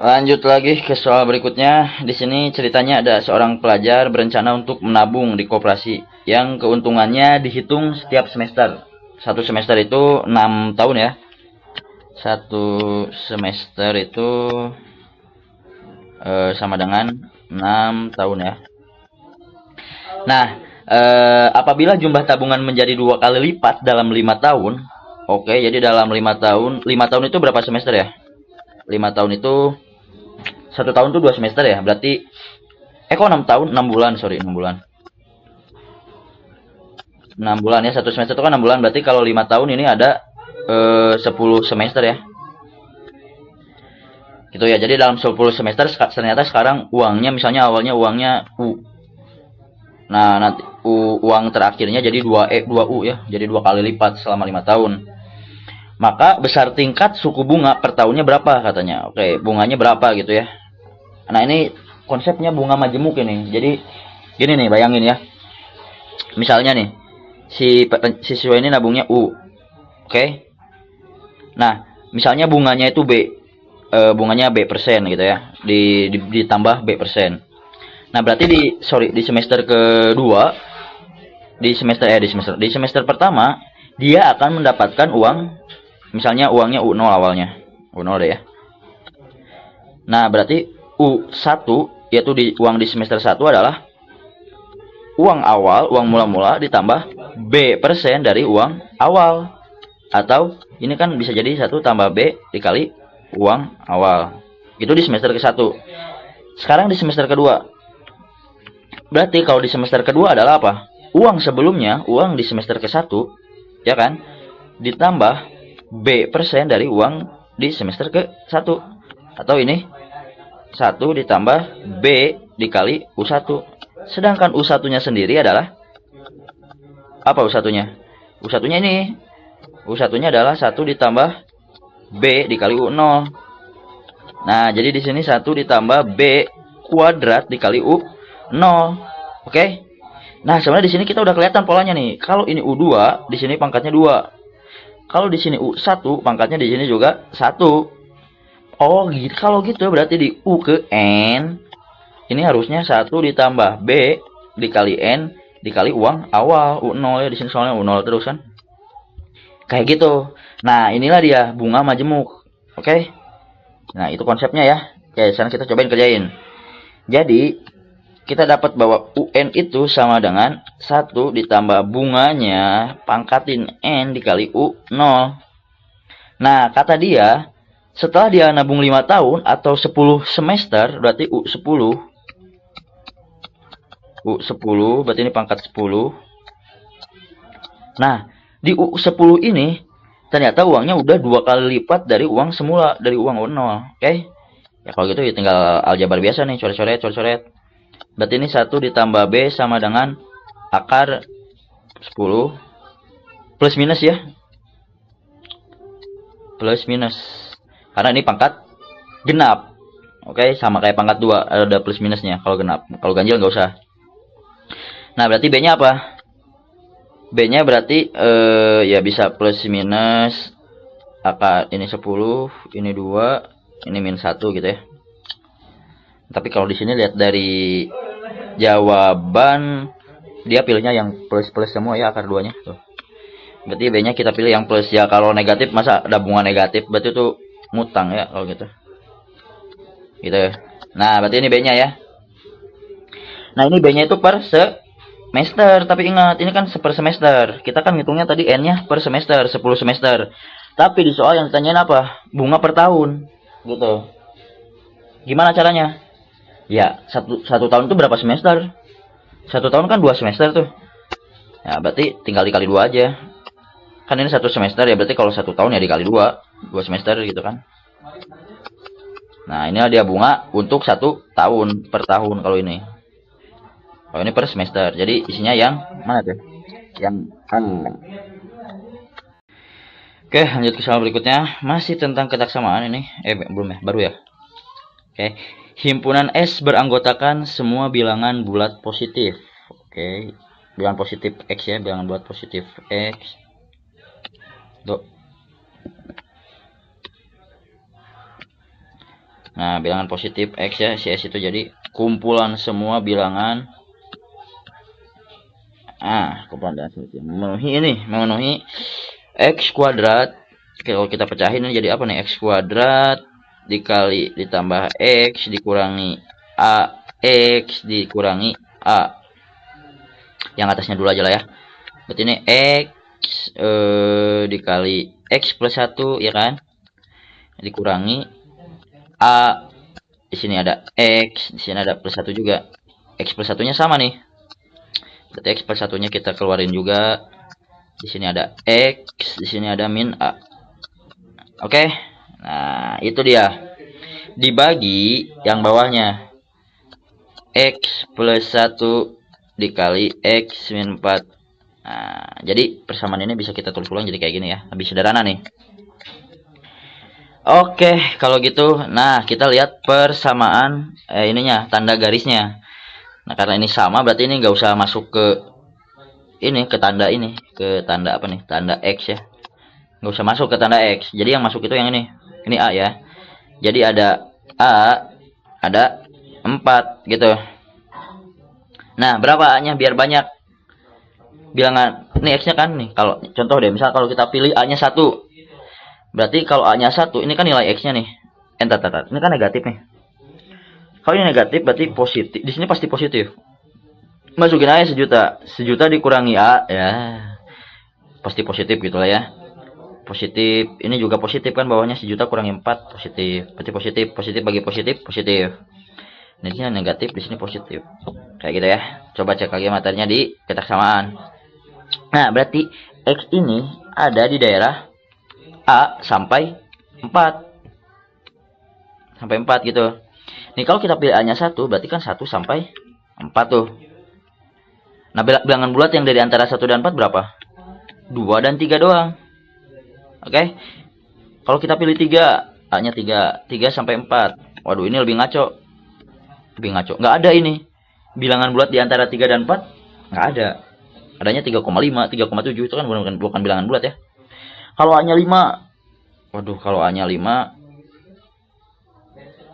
Lanjut lagi ke soal berikutnya. Di sini ceritanya ada seorang pelajar berencana untuk menabung di koperasi yang keuntungannya dihitung setiap semester. Satu semester itu 6 tahun ya. Satu semester itu sama dengan 6 tahun ya. Nah, apabila jumlah tabungan menjadi 2 kali lipat dalam 5 tahun, oke, jadi dalam 5 tahun, 5 tahun itu berapa semester ya? 5 tahun itu 1 tahun itu 2 semester ya. Berarti kok 6 tahun? 6 bulan, sorry, 6 bulan. 6 bulan ya, 1 semester itu kan 6 bulan. Berarti kalau 5 tahun ini ada 10 semester ya. Gitu ya. Jadi dalam 10 semester ternyata sekarang uangnya misalnya awalnya uangnya U. Nah, nanti uang terakhirnya jadi 2U ya. Jadi 2 kali lipat selama 5 tahun. Maka besar tingkat suku bunga per tahunnya berapa katanya. Oke, bunganya berapa gitu ya. Nah, ini konsepnya bunga majemuk ini. Jadi gini nih, bayangin ya. Misalnya nih, si siswa ini nabungnya U. Oke. Nah, misalnya bunganya itu B. Bunganya B persen gitu ya. Ditambah B persen. Nah, berarti di semester kedua, di semester pertama dia akan mendapatkan uang, misalnya uangnya U0 awalnya. U0 deh ya. Nah, berarti U1 yaitu uang di semester 1 adalah uang awal, uang mula-mula ditambah B persen dari uang awal. Atau ini kan bisa jadi 1 tambah B dikali uang awal. Itu di semester ke-1. Sekarang di semester kedua. Berarti kalau di semester kedua adalah apa? Uang sebelumnya, uang di semester ke-1, ya kan? Ditambah B persen dari uang di semester ke-1. Atau ini 1 ditambah B dikali U1. Sedangkan U1-nya sendiri adalah apa U1-nya? U1-nya ini. U1-nya adalah 1 ditambah B dikali U0. Nah, jadi di sini 1 ditambah B kuadrat dikali U0. Oke? Nah, sebenarnya di sini kita udah kelihatan polanya nih. Kalau ini U2, di sini pangkatnya 2. Kalau di sini U1, pangkatnya di sini juga 1. Oh, gitu. Kalau gitu berarti di U ke N ini harusnya 1 ditambah B dikali N dikali uang awal U0 ya, di sini soalnya U0 terus kan. Kayak gitu. Nah, inilah dia bunga majemuk. Oke? Nah, itu konsepnya ya. Oke, sekarang kita cobain kerjain. Jadi, kita dapat bahwa UN itu sama dengan 1 ditambah bunganya pangkatin N dikali U0. Nah, kata dia, setelah dia nabung 5 tahun atau 10 semester, berarti U10. U10, berarti ini pangkat 10. Nah, di U10 ini ternyata uangnya udah 2 kali lipat dari uang semula, dari uang U0. Oke? Ya kalau gitu ya tinggal aljabar biasa nih, coret-coret. Berarti ini 1 ditambah B sama dengan akar 10 plus minus ya. Plus minus. Karena ini pangkat genap. Oke, sama kayak pangkat 2, ada plus minusnya kalau genap. Kalau ganjil nggak usah. Nah, berarti B-nya apa? B-nya berarti ya bisa plus minus akar ini 10, ini 2, ini min 1 gitu ya. Tapi kalau di sini lihat dari jawaban dia pilihnya yang plus-plus semua ya akar 2-nya tuh. Berarti B-nya kita pilih yang plus ya. Kalau negatif masa ada bunga negatif, berarti itu ngutang ya kalau gitu. Gitu ya. Nah, berarti ini B-nya ya. Nah, ini B-nya itu per semester, tapi ingat ini kan per semester. Kita kan ngitungnya tadi N-nya per semester, 10 semester. Tapi di soal yang ditanyain apa? Bunga per tahun. Gitu. Gimana caranya? Ya, satu tahun itu berapa semester? 1 tahun kan 2 semester tuh. Ya, berarti tinggal dikali 2 aja. Kan ini 1 semester ya, berarti kalau 1 tahun ya dikali 2 semester gitu kan. Nah, ini dia bunga untuk 1 tahun per tahun kalau ini. Kalau ini per semester. Jadi isinya yang mana tuh? Yang Oke, lanjut ke soal berikutnya. Masih tentang ketaksamaan ini. Belum ya, baru ya. Oke. Himpunan S beranggotakan semua bilangan bulat positif. Oke. Bilangan positif X ya, bilangan bulat positif X. Tuh. Nah, bilangan positif X ya, si S itu jadi kumpulan semua bilangan. Kumpulan bilangan memenuhi X kuadrat. Kalau kita pecahin ini jadi apa nih? X kuadrat dikali ditambah X dikurangi A, X dikurangi A. Yang atasnya dulu aja lah ya. Berarti ini X dikali X plus 1 ya kan? Dikurangi A. Di sini ada X, di sini ada plus 1 juga. X plus 1-nya sama nih. Berarti X plus 1-nya kita keluarin juga. Di sini ada X, di sini ada min A. Oke. Nah, itu dia. Dibagi yang bawahnya. X plus 1 dikali X min 4. Nah, jadi persamaan ini bisa kita tulis ulang jadi kayak gini ya. Lebih sederhana nih. Oke, kalau gitu, nah kita lihat persamaan ininya, tanda garisnya. Nah, karena ini sama, berarti ini nggak usah masuk ke ini, ke tanda ini, ke tanda apa nih, tanda X ya. Nggak usah masuk ke tanda X. Jadi yang masuk itu yang ini A ya. Jadi ada A, ada 4 gitu. Nah, berapa A-nya biar banyak? Bilangan, ini X-nya kan nih, kalau contoh deh, misal kalau kita pilih A-nya 1. Berarti kalau A-nya 1, ini kan nilai X-nya nih. Entar. Ini kan negatif nih. Kalau ini negatif, berarti positif. Di sini pasti positif. Masukin aja 1 juta. 1 juta dikurangi A, ya. Pasti positif gitu lah ya. Positif. Ini juga positif kan, bawahnya 1 juta kurangi 4, positif. Berarti positif. Positif bagi positif, positif. Di sini negatif, di sini positif. Kayak gitu ya. Coba cek lagi materinya di kesamaan. Nah, berarti X ini ada di daerah A sampai 4. Sampai 4 gitu. Nih kalau kita pilih A-nya 1, berarti kan 1 sampai 4 tuh. Nah, bilangan bulat yang dari antara 1 dan 4 berapa? 2 dan 3 doang. Oke. Kalau kita pilih 3, A-nya 3 sampai 4. Waduh, ini lebih ngaco. Nggak ada ini. Bilangan bulat di antara 3 dan 4 nggak ada. Adanya 3,5, 3,7 itu kan bukan bilangan bulat ya. Kalau A-nya 5. Waduh, kalau A-nya 5.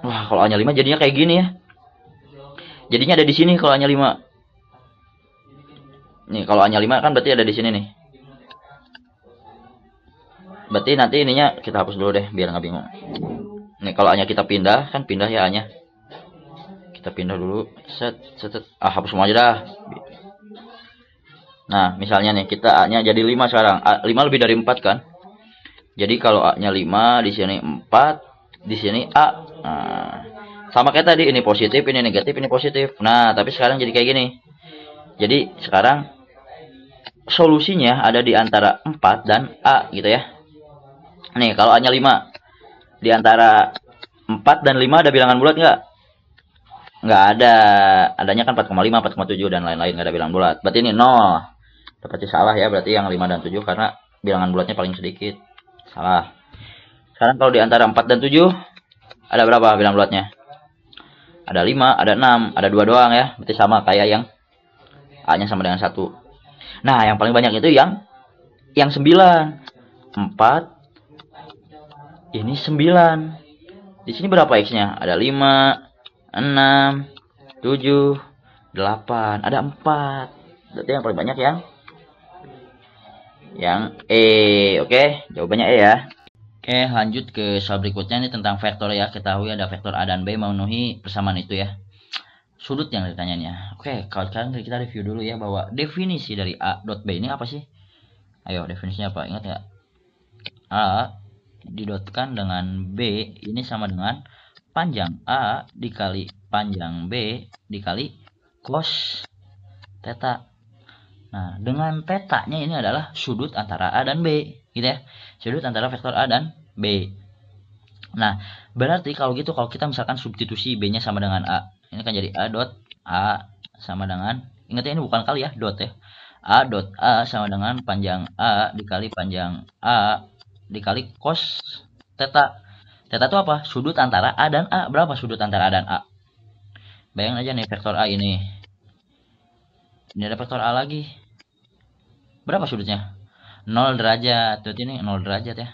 Wah, kalau A-nya 5 jadinya kayak gini ya. Jadinya ada di sini kalau A-nya 5. Nih, kalau A-nya 5 kan berarti ada di sini nih. Berarti nanti ininya kita hapus dulu deh biar nggak bingung. Nih, kalau A-nya kita pindah, kan pindah ya A-nya. Kita pindah dulu. Set. Hapus semua aja dah. Nah, misalnya nih kita A-nya jadi 5 sekarang. 5 lebih dari 4 kan? Jadi kalau A-nya 5, di sini 4, di sini A. Nah, sama kayak tadi, ini positif, ini negatif, ini positif. Nah, tapi sekarang jadi kayak gini. Jadi sekarang solusinya ada di antara 4 dan A gitu ya. Nih, kalau A-nya 5. Di antara 4 dan 5 ada bilangan bulat nggak? Nggak ada. Adanya kan 4,5, 4,7 dan lain-lain, nggak ada bilangan bulat. Berarti ini 0. Berarti salah ya, berarti yang 5 dan 7 karena bilangan bulatnya paling sedikit. Salah. Sekarang kalau di antara 4 dan 7 ada berapa bilangan bulatnya? Ada 5, ada 6, ada 2 doang ya. Berarti sama kayak yang A-nya sama dengan 1. Nah, yang paling banyak itu yang 9. 4. Ini 9. Di sini berapa X-nya? Ada 5, 6, 7, 8. Ada 4. Berarti yang paling banyak yang E. Oke, jawabannya E ya. Oke, lanjut ke soal berikutnya ini tentang vektor ya. Ketahui ada vektor A dan B memenuhi persamaan itu ya. Sudut yang ditanyanya. Oke, kalau sekarang kita review dulu ya bahwa definisi dari A dot B ini apa sih? Ayo, definisinya apa? Ingat nggak? A didotkan dengan B ini sama dengan panjang A dikali panjang B dikali cos theta. Nah, dengan theta-nya ini adalah sudut antara A dan B, gitu ya. Sudut antara vektor A dan B. Nah, berarti kalau gitu, kalau kita misalkan substitusi B-nya sama dengan A, ini kan jadi A dot A sama dengan, ingat ya ini bukan kali ya, dot ya. A dot A sama dengan panjang A dikali panjang A dikali cos theta. Theta itu apa? Sudut antara A dan A. Berapa sudut antara A dan A? Bayangin aja nih vektor A ini. Ini ada vektor A lagi. Berapa sudutnya? 0 derajat. Berarti ini 0 derajat ya.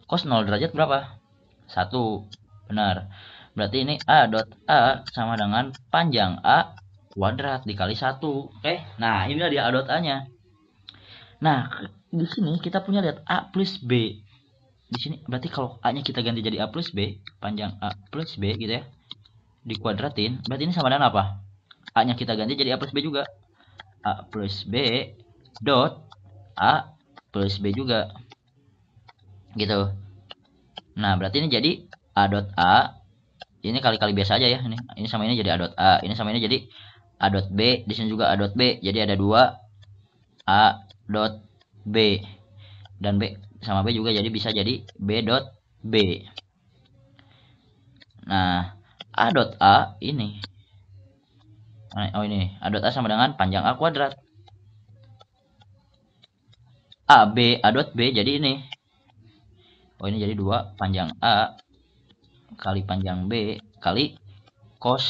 Cos 0 derajat berapa? 1. Benar. Berarti ini A dot A sama dengan panjang A kuadrat dikali 1. Oke. Nah, inilah dia A dot A-nya. Nah, di sini kita punya lihat A plus B. Di sini berarti kalau A-nya kita ganti jadi A plus B, panjang A plus B gitu ya, dikuadratin, berarti ini sama dengan apa? A-nya kita ganti jadi A plus B juga. A plus B dot A plus B juga. Gitu. Nah, berarti ini jadi A dot A. Ini kali-kali biasa aja ya. Ini sama ini jadi A dot A. Ini sama ini jadi A dot B. Di sini juga A dot B. Jadi ada 2 A dot B. Dan B sama B juga jadi bisa jadi B dot B. Nah, A dot A ini. Oh ini. A dot A sama dengan panjang A kuadrat. AB A dot B jadi ini. Oh ini jadi 2 panjang A kali panjang B kali cos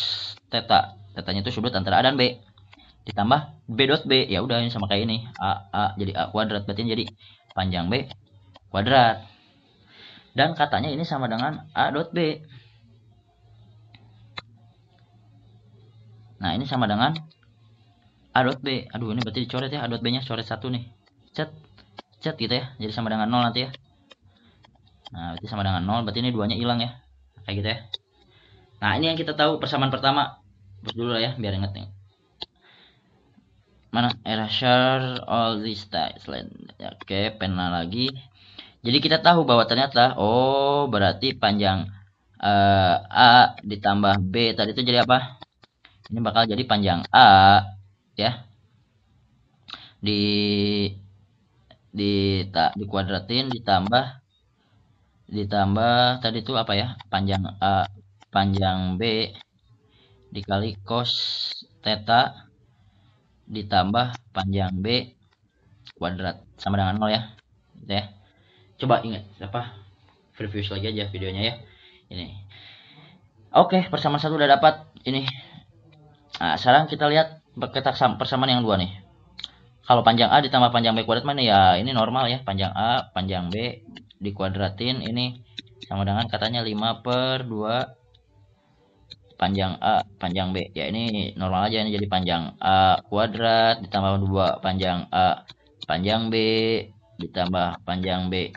theta. Tetanya itu sudut antara A dan B. Ditambah B dot B. Ya udah ini sama kayak ini. A jadi A kuadrat. Berarti ini jadi panjang B kuadrat. Dan katanya ini sama dengan A dot B. Nah ini sama dengan A dot B. Aduh ini berarti dicoret ya. A dot B nya coret 1 nih. Cet gitu ya. Jadi sama dengan 0 nanti ya. Nah berarti sama dengan 0. Berarti ini 2 nya hilang ya. Kayak gitu ya. Nah ini yang kita tahu persamaan pertama. Terus dulu lah ya biar inget nih. Mana erasure all this slide. Oke, pena lagi. Jadi kita tahu bahwa ternyata oh berarti panjang A ditambah B tadi itu jadi apa? Ini bakal jadi panjang A ya. Dikuadratin ditambah tadi itu apa ya? Panjang A panjang B dikali cos theta ditambah panjang B kuadrat sama dengan 0 ya. Gitu ya. Coba ingat apa? Preview lagi aja videonya ya. Ini. Oke, persamaan 1 udah dapat ini. Nah, sekarang kita lihat persamaan yang 2 nih. Kalau panjang A ditambah panjang B kuadrat mana ya? Ini normal ya. Panjang A, panjang B dikuadratin ini sama dengan katanya 5/2 panjang A, panjang B. Ya ini normal aja, ini jadi panjang A kuadrat ditambah 2 panjang A, panjang B ditambah panjang B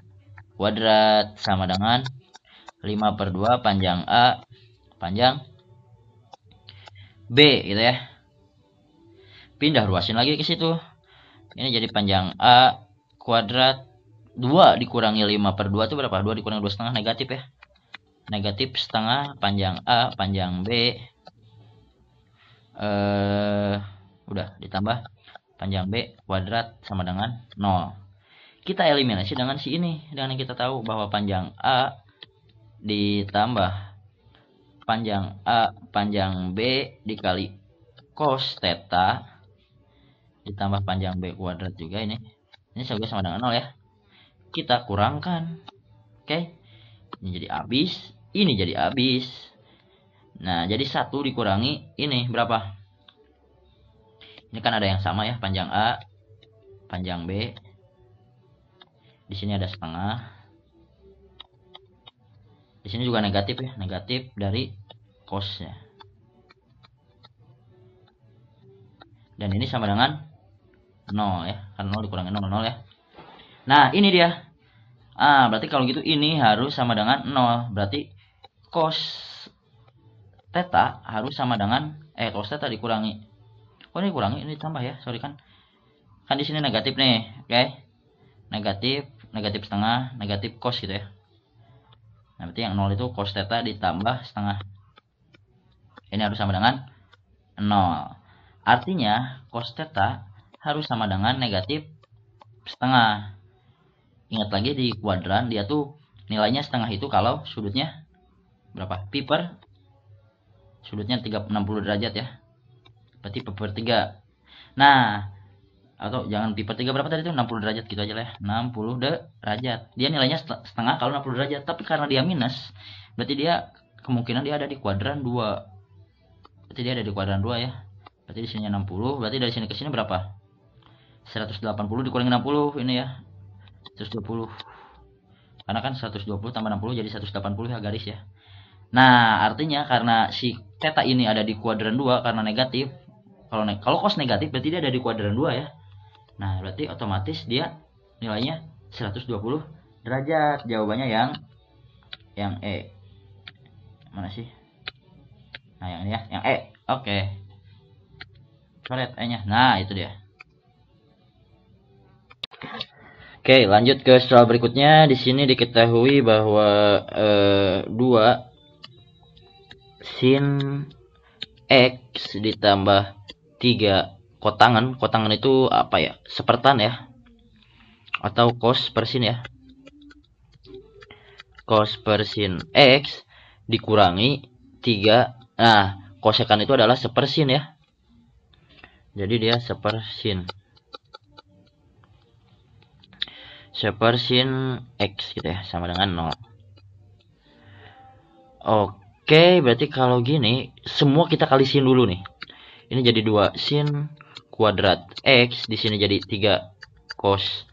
kuadrat sama dengan 5/2 panjang A, panjang B gitu ya. Pindah ruasin lagi ke situ. Ini jadi panjang A kuadrat 2 dikurangi 5/2 itu berapa? 2 dikurangi 2,5 negatif ya. Negatif setengah panjang A panjang B udah ditambah panjang B kuadrat sama dengan 0. Kita eliminasi dengan si ini, dengan yang kita tahu bahwa panjang A ditambah panjang A panjang B dikali cos theta ditambah panjang B kuadrat juga ini juga sama dengan 0 ya. Kita kurangkan. Oke. Ini jadi habis, ini jadi habis. Nah, jadi 1 dikurangi ini berapa? Ini kan ada yang sama ya, panjang A, panjang B. Di sini ada setengah. Di sini juga negatif ya, negatif dari cosnya. Dan ini sama dengan 0 ya, kan 0 dikurangi 0, 0 ya. Nah, ini dia. Berarti kalau gitu ini harus sama dengan 0. Berarti cos theta harus sama dengan cos theta dikurangi. Oh, ini dikurangi, ini ditambah ya. Sorry kan. Kan di sini negatif nih, oke? Negatif setengah, negatif cos gitu ya. Nah, berarti yang 0 itu cos theta ditambah setengah. Ini harus sama dengan 0. Artinya cos theta harus sama dengan negatif setengah. Ingat lagi di kuadran dia tuh nilainya setengah itu kalau sudutnya berapa? Pi per sudutnya 60 derajat ya. Berarti pi per 3. Nah, atau jangan pi per 3 berapa tadi itu? 60 derajat gitu aja lah ya. 60 derajat. Dia nilainya setengah kalau 60 derajat, tapi karena dia minus, berarti dia kemungkinan dia ada di kuadran 2. Berarti dia ada di kuadran 2 ya. Berarti di sini 60, berarti dari sini ke sini berapa? 180 dikurangi 60 ini ya. 120. Karena kan 120 tambah 60 jadi 180 ya garis ya. Nah, artinya karena si theta ini ada di kuadran 2 karena negatif. Kalau cos negatif berarti dia ada di kuadran 2 ya. Nah, berarti otomatis dia nilainya 120 derajat. Jawabannya yang E. Mana sih? Nah, yang ini ya, yang E. Oke. Coret E-nya. Nah, itu dia. Oke, lanjut ke soal berikutnya. Di sini diketahui bahwa 2 sin X ditambah 3 kotangan. Kotangan itu apa ya? Sepertan ya. Atau cos per sin ya. Cos per sin X dikurangi 3. Nah, kosekan itu adalah sepersin ya. Jadi dia sepersin. Sepersin X gitu ya, sama dengan 0. Oke, berarti kalau gini, semua kita kali sin dulu nih. Ini jadi 2 sin kuadrat X, di sini jadi 3 cos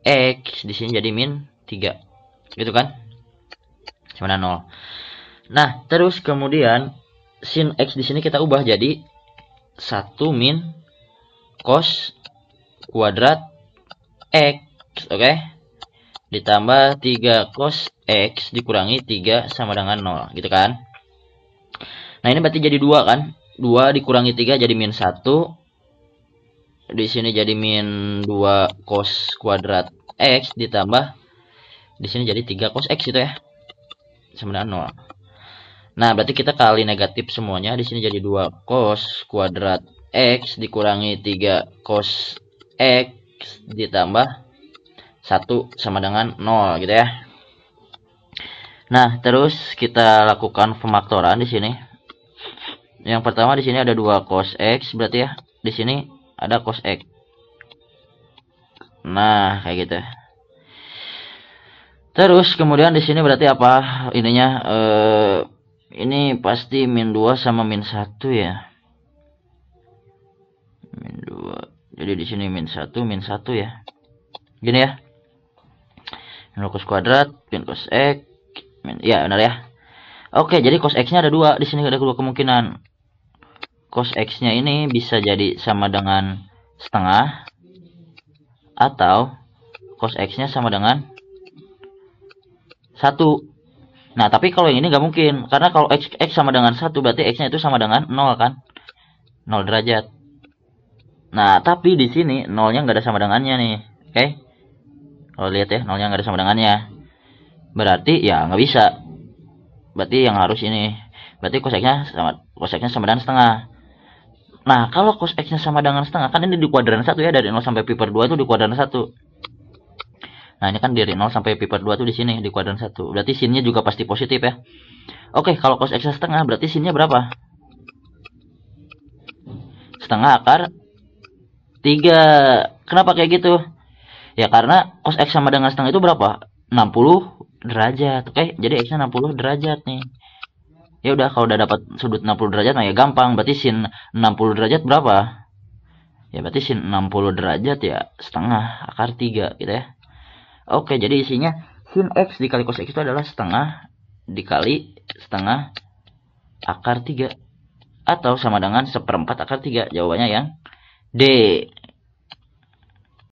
X, di sini jadi min 3. Gitu kan? Sama dengan 0. Nah, terus kemudian sin X di sini kita ubah jadi 1 min cos kuadrat X, oke? Ditambah 3 cos X dikurangi 3 sama dengan 0, gitu kan? Nah, ini berarti jadi 2 kan? 2 dikurangi 3 jadi min 1. Di sini jadi min 2 cos kuadrat X ditambah di sini jadi 3 cos X gitu ya. Sama dengan 0. Nah, berarti kita kali negatif semuanya. Di sini jadi 2 cos kuadrat X dikurangi 3 cos X ditambah 1 sama dengan 0 gitu ya. Nah, terus kita lakukan pemaktoran di sini. Yang pertama di sini ada 2 cos X berarti ya. Di sini ada cos X. Nah, kayak gitu. Terus kemudian di sini berarti apa? Ininya ini pasti min 2 sama min 1 ya. Min 2. Jadi di sini min 1 ya. Gini ya. Min cos kuadrat, min cos X, ya benar ya. Oke, jadi cos X-nya ada 2. Di sini ada 2 kemungkinan. Cos X-nya ini bisa jadi sama dengan setengah atau cos X-nya sama dengan 1. Nah, tapi kalau yang ini nggak mungkin. Karena kalau X sama dengan 1, berarti X-nya itu sama dengan 0 kan? 0 derajat. Nah, tapi di sini 0-nya nggak ada sama dengannya nih. Oke? Kalau lihat ya, 0-nya nggak ada sama dengannya. Berarti ya nggak bisa. Berarti yang harus ini. Berarti cos X-nya sama dengan setengah. Nah, kalau cos X-nya sama dengan setengah, kan ini di kuadran 1 ya. Dari 0 sampai pi per 2 itu di kuadran 1. Nah, ini kan dari 0 sampai pi per 2 tuh di sini di kuadran 1. Berarti sinnya juga pasti positif ya. Oke, kalau cos X setengah berarti sinnya berapa? Setengah akar 3. Kenapa kayak gitu? Ya karena cos X sama dengan setengah itu berapa? 60 derajat. Oke, jadi X-nya 60 derajat nih. Ya udah, kalau udah dapat sudut 60 derajat nah ya gampang. Berarti sin 60 derajat berapa? Ya berarti sin 60 derajat ya setengah akar 3 gitu ya. Oke, jadi isinya sin X dikali cos X itu adalah setengah dikali setengah akar 3. Atau sama dengan 1/4 akar 3. Jawabannya yang D.